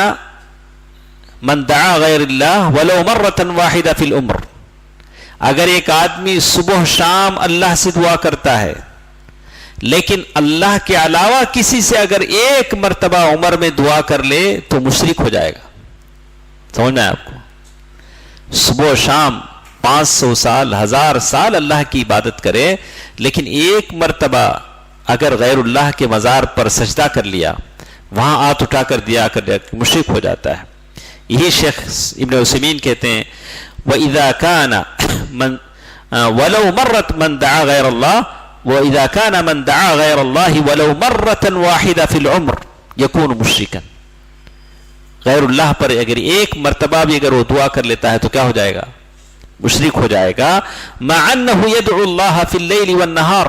مَنْ دَعَا غَيْرِ اللَّهِ وَلَوْ مَرَّةً وَاحِدَةً فِي الْعُمْرِ، اگر ایک آدمی صبح شام اللہ سے دعا کرتا ہے لیکن اللہ کے علاوہ کسی سے اگر ایک مرتبہ عمر میں دعا کر لے تو مشرک ہو جائے گا. سمجھنا ہے آپ کو؟ صبح شام 500 سال 1000 سال اللہ کی عبادت کرے لیکن ایک مرتبہ اگر غیر اللہ کے مزار پر سجدہ کر لیا، وہاں ہاتھ اٹھا کر دیا مشرک ہو جاتا ہے. یہی شیخ ابن عثیمین کہتے ہیں وَإِذَا كَانَ وَلَوْ مَرَّتْ مَنْ دَعَا غَيْرَ اللَّهِ وَإِذَا كَانَ مَنْ دَعَا غَيْرَ اللَّهِ وَلَوْ مَرَّةً وَاحِدَةً فِي الْعُمْرِ يَكُونُ مُشْرِكًا، غیر اللہ پر اگر ایک مرتبہ بھی اگر وہ دعا کر لیتا ہے تو کیا ہو جائے گا؟ مشرک ہو جائے گا. مع انه يدعو الله في الليل والنهار,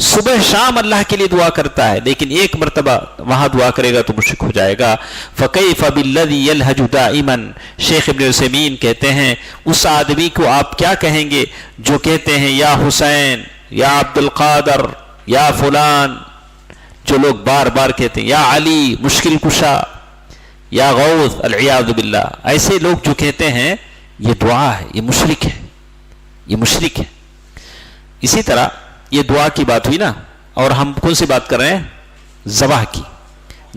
صبح شام اللہ کے لیے دعا کرتا ہے, لیکن ایک مرتبہ وہاں دعا کرے گا تو مشرک ہو جائے گا. فَكَيْفَ بِالَّذِي يَلْهَجُ دَائِمًا, شیخ ابن عثیمین کہتے ہیں اس آدمی کو آپ کیا کہیں گے جو کہتے ہیں یا حسین, یا عبد القادر, یا فلان, جو لوگ بار بار کہتے ہیں یا علی مشکل کشا, یا غوث, العیاذ باللہ, ایسے لوگ جو کہتے ہیں یہ دعا ہے, یہ مشرک ہے, یہ مشرک ہے. اسی طرح یہ دعا کی بات ہوئی نا, اور ہم کون سی بات کر رہے ہیں؟ ذبح کی,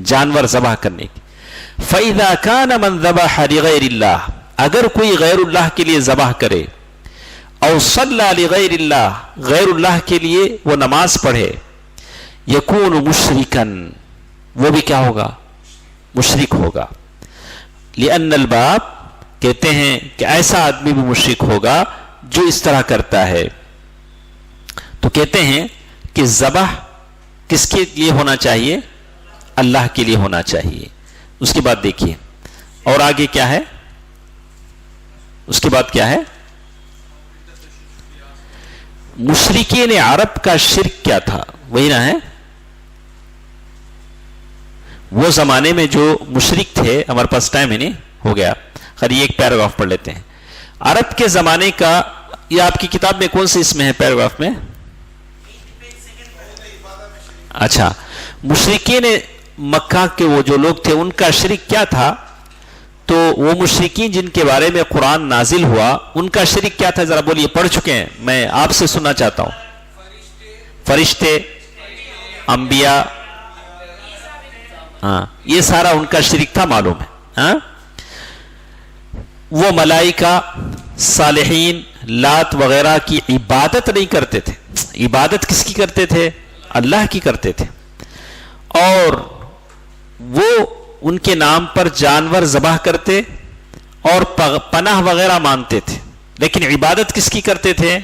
جانور ذبح کرنے کی. فَإِذَا كَانَ مَنْ ذَبَحَ لِغَيْرِ اللَّهِ, اگر کوئی غیر اللہ کے لیے ذبح کرے, او صلی لغیر اللہ, غیر اللہ کے لیے وہ نماز پڑھے, یکون مشرکن, وہ بھی کیا ہوگا؟ مشرک ہوگا. لأن الباب, کہتے ہیں کہ ایسا آدمی بھی مشرک ہوگا جو اس طرح کرتا ہے. تو کہتے ہیں کہ ذبح کس کے لیے ہونا چاہیے؟ اللہ کے لیے ہونا چاہیے. اس کے بعد دیکھیے اور آگے کیا ہے, اس کے بعد کیا ہے؟ مشرکین عرب کا شرک کیا تھا, وہی نہ ہے. وہ زمانے میں جو مشرک تھے, ہمارے پاس ٹائم ہے نہیں, ہو گیا, خیر ایک پیراگراف پڑھ لیتے ہیں. عرب کے زمانے کا, یہ آپ کی کتاب میں کون سے اس میں ہے پیراگراف میں؟ اچھا, مشرکین مکہ کے وہ جو لوگ تھے ان کا شرک کیا تھا؟ تو وہ مشرکین جن کے بارے میں قرآن نازل ہوا ان کا شرک کیا تھا؟ ذرا بولیے, پڑھ چکے ہیں, میں آپ سے سننا چاہتا ہوں. فرشتے, انبیاء, ہاں یہ سارا ان کا شرک تھا, معلوم ہے. ہاں, وہ ملائکہ, صالحین, لات وغیرہ کی عبادت نہیں کرتے تھے. عبادت کس کی کرتے تھے؟ اللہ کی کرتے تھے. اور وہ ان کے نام پر جانور ذبح کرتے اور پناہ وغیرہ مانتے تھے, لیکن عبادت کس کی کرتے تھے؟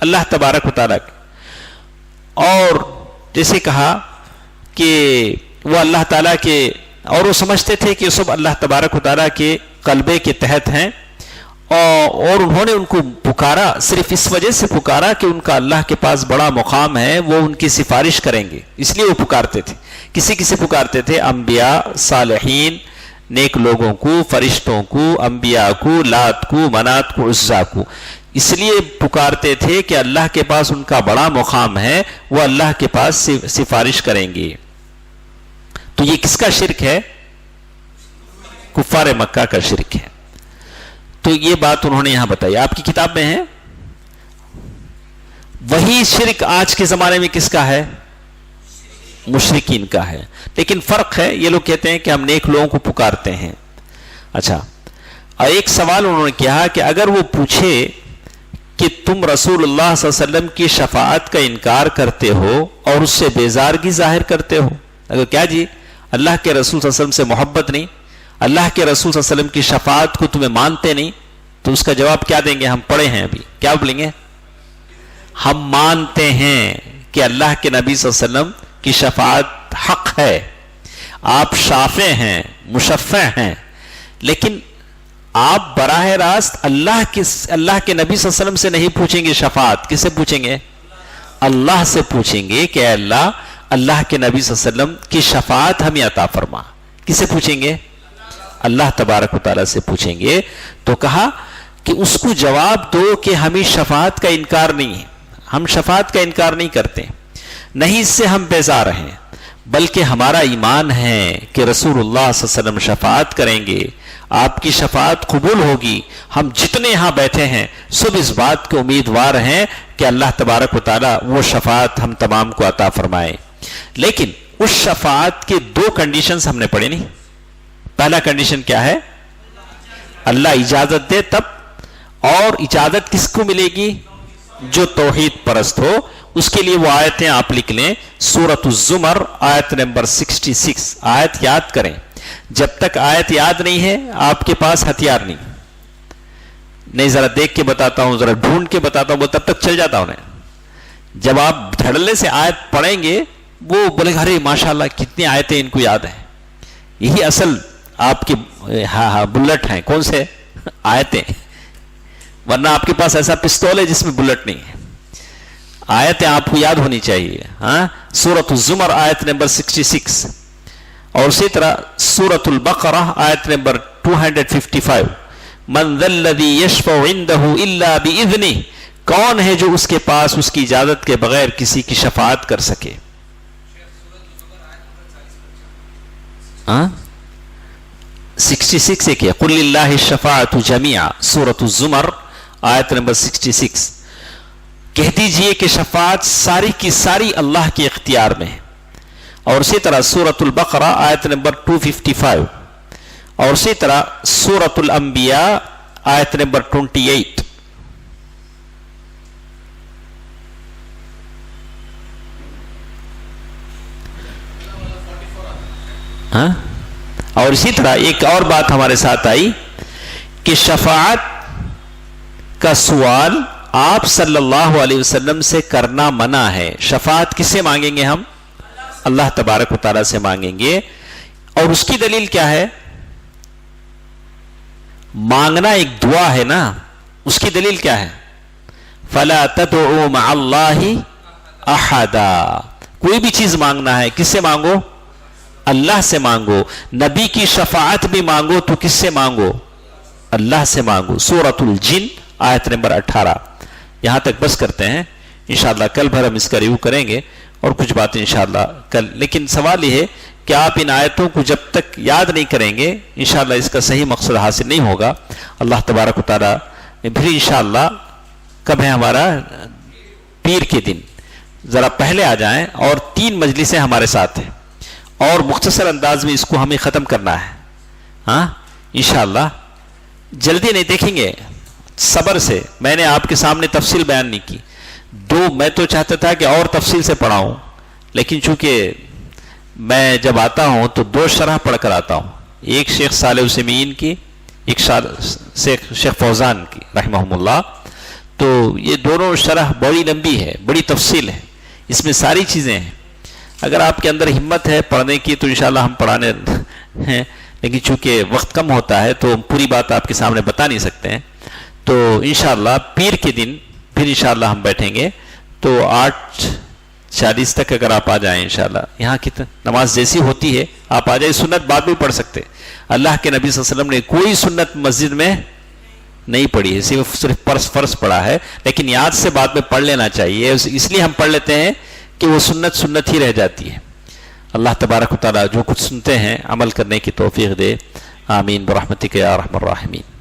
اللہ تبارک و تعالیٰ کی. اور جیسے کہا کہ وہ اللہ تعالیٰ کے, اور وہ سمجھتے تھے کہ سب اللہ تبارک و تعالیٰ کے قلبے کے تحت ہیں, اور انہوں نے ان کو پکارا صرف اس وجہ سے پکارا کہ ان کا اللہ کے پاس بڑا مقام ہے, وہ ان کی سفارش کریں گے, اس لیے وہ پکارتے تھے. کسی کسی پکارتے تھے؟ انبیاء, صالحین, نیک لوگوں کو, فرشتوں کو, انبیاء کو, لات کو, منات کو, عزا کو. اس لیے پکارتے تھے کہ اللہ کے پاس ان کا بڑا مقام ہے, وہ اللہ کے پاس سفارش کریں گے. تو یہ کس کا شرک ہے؟ کفار مکہ کا شرک ہے. تو یہ بات انہوں نے یہاں بتائی, آپ کی کتاب میں ہے. وہی شرک آج کے زمانے میں کس کا ہے؟ مشرکین کا ہے. لیکن فرق ہے, یہ لوگ کہتے ہیں کہ ہم نیک لوگوں کو پکارتے ہیں. اچھا, اور ایک سوال انہوں نے کیا کہ اگر وہ پوچھے کہ تم رسول اللہ صلی اللہ علیہ وسلم کی شفاعت کا انکار کرتے ہو اور اس سے بیزارگی ظاہر کرتے ہو, اگر کیا جی اللہ کے رسول صلی اللہ علیہ وسلم سے محبت نہیں, اللہ کے رسول صلی اللہ علیہ وسلم کی شفاعت کو تمہیں مانتے نہیں, تو اس کا جواب کیا دیں گے؟ ہم پڑھے ہیں ابھی, کیا بولیں گے؟ ہم مانتے ہیں کہ اللہ کے نبی صلی اللہ علیہ وسلم کی شفاعت حق ہے, آپ شافع ہیں, مشفع ہیں, لیکن آپ براہ راست اللہ کے نبی صلی اللہ علیہ وسلم سے نہیں پوچھیں گے شفاعت. کس سے پوچھیں گے؟ اللہ سے پوچھیں گے کہ اے اللہ کے نبی صلی اللہ علیہ وسلم کی شفاعت ہمیں عطا فرما. کس سے پوچھیں گے؟ اللہ تبارک و تعالیٰ سے پوچھیں گے. تو کہا کہ اس کو جواب دو کہ ہمیں شفاعت کا انکار نہیں ہے, ہم شفاعت کا انکار نہیں کرتے, نہیں اس سے ہم بیزار ہیں, بلکہ ہمارا ایمان ہے کہ رسول اللہ صلی اللہ علیہ وسلم شفاعت کریں گے, آپ کی شفاعت قبول ہوگی. ہم جتنے یہاں بیٹھے ہیں سب اس بات کے امیدوار ہیں کہ اللہ تبارک و تعالیٰ وہ شفاعت ہم تمام کو عطا فرمائے. لیکن اس شفاعت کے دو کنڈیشنز ہم نے پڑھے نہیں. پہلا کنڈیشن کیا ہے؟ اللہ اجازت دے تب, اور اجازت کس کو ملے گی؟ جو توحید پرست ہو. اس کے لیے وہ آیتیں آپ لکھ لیں, سورۃ الزمر آیت نمبر 66, آیت یاد کریں. جب تک آیت یاد نہیں ہے آپ کے پاس ہتھیار نہیں, ذرا دیکھ کے بتاتا ہوں, ذرا ڈھونڈ کے بتاتا ہوں, وہ تب تک چل جاتا ہوں. جب آپ دھڑلے سے آیت پڑھیں گے وہ بولے ارے ماشاءاللہ کتنی آیتیں ان کو یاد ہیں. یہی اصل آپ کی بلٹ ہیں. کون سے آیتیں؟ ورنہ آپ کے پاس ایسا پستول ہے جس میں بلٹ نہیں ہے. آیتیں آپ کو یاد ہونی چاہیے. ہاں سورۃ الزمر آیت نمبر 66 اور اسی طرح سورۃ البقرہ آیت نمبر 255. من ذا الذی یشفع عندہ الا باذنہ، کون ہے جو اس کے پاس اس کی اجازت کے بغیر کسی کی شفاعت کر سکے. ہاں 66 ایک ہے قل للہ الشفاعۃ جمیعا، سورۃ الزمر آیت نمبر 66. کہہ دیجئے کہ شفاعت ساری کی ساری اللہ کے اختیار میں ہے. اور اسی طرح سورۃ البقرہ آیت نمبر 255 اور اسی طرح سورۃ الانبیاء آیت نمبر 28. ہاں اور اسی طرح ایک اور بات ہمارے ساتھ آئی کہ شفاعت کا سوال آپ صلی اللہ علیہ وسلم سے کرنا منع ہے. شفاعت کس سے مانگیں گے ہم؟ اللہ تبارک و تعالیٰ سے مانگیں گے. اور اس کی دلیل کیا ہے؟ مانگنا ایک دعا ہے نا، اس کی دلیل کیا ہے؟ فَلَا تَدْعُوا مَعَ اللَّهِ أَحَدًا. کوئی بھی چیز مانگنا ہے کس سے مانگو؟ اللہ سے مانگو. نبی کی شفاعت بھی مانگو تو کس سے مانگو؟ اللہ سے مانگو. سورۃ الجن آیت نمبر 18. یہاں تک بس کرتے ہیں. انشاءاللہ کل بھر ہم اس کا ریویو کریں گے اور کچھ باتیں انشاءاللہ کل. لیکن سوال یہ ہے کہ آپ ان آیتوں کو جب تک یاد نہیں کریں گے انشاءاللہ اس کا صحیح مقصد حاصل نہیں ہوگا. اللہ تبارک و تعالیٰ پھر انشاءاللہ کب ہے ہمارا؟ پیر کے دن. ذرا پہلے آ جائیں اور 3 مجلسیں ہمارے ساتھ ہیں اور مختصر انداز میں اس کو ہمیں ختم کرنا ہے. ہاں انشاءاللہ جلدی نہیں دیکھیں گے، صبر سے. میں نے آپ کے سامنے تفصیل بیان نہیں کی. میں تو چاہتا تھا کہ اور تفصیل سے پڑھاؤں، لیکن چونکہ میں جب آتا ہوں تو 2 شرح پڑھ کر آتا ہوں، ایک شیخ صالح عثیمین کی، ایک شیخ فوزان کی رحمہم اللہ. تو یہ دونوں شرح بڑی لمبی ہے، بڑی تفصیل ہے، اس میں ساری چیزیں ہیں. اگر آپ کے اندر ہمت ہے پڑھنے کی تو انشاءاللہ ہم پڑھانے ہیں، لیکن چونکہ وقت کم ہوتا ہے تو پوری بات آپ کے سامنے بتا نہیں سکتے ہیں. تو انشاءاللہ پیر کے دن پھر انشاءاللہ ہم بیٹھیں گے. تو 8:40 تک اگر آپ آ جائیں انشاءاللہ، یہاں کی نماز جیسی ہوتی ہے آپ آ جائیں. سنت بعد میں پڑھ سکتے. اللہ کے نبی صلی اللہ علیہ وسلم نے کوئی سنت مسجد میں نہیں پڑھی ہے، صرف فرض پڑھا ہے. لیکن یاد سے بعد میں پڑھ لینا چاہیے، اس لیے ہم پڑھ لیتے ہیں کہ وہ سنت ہی رہ جاتی ہے. اللہ تبارک و تعالیٰ جو کچھ سنتے ہیں عمل کرنے کی توفیق دے. آمین برحمتک یا ارحم الراحمین.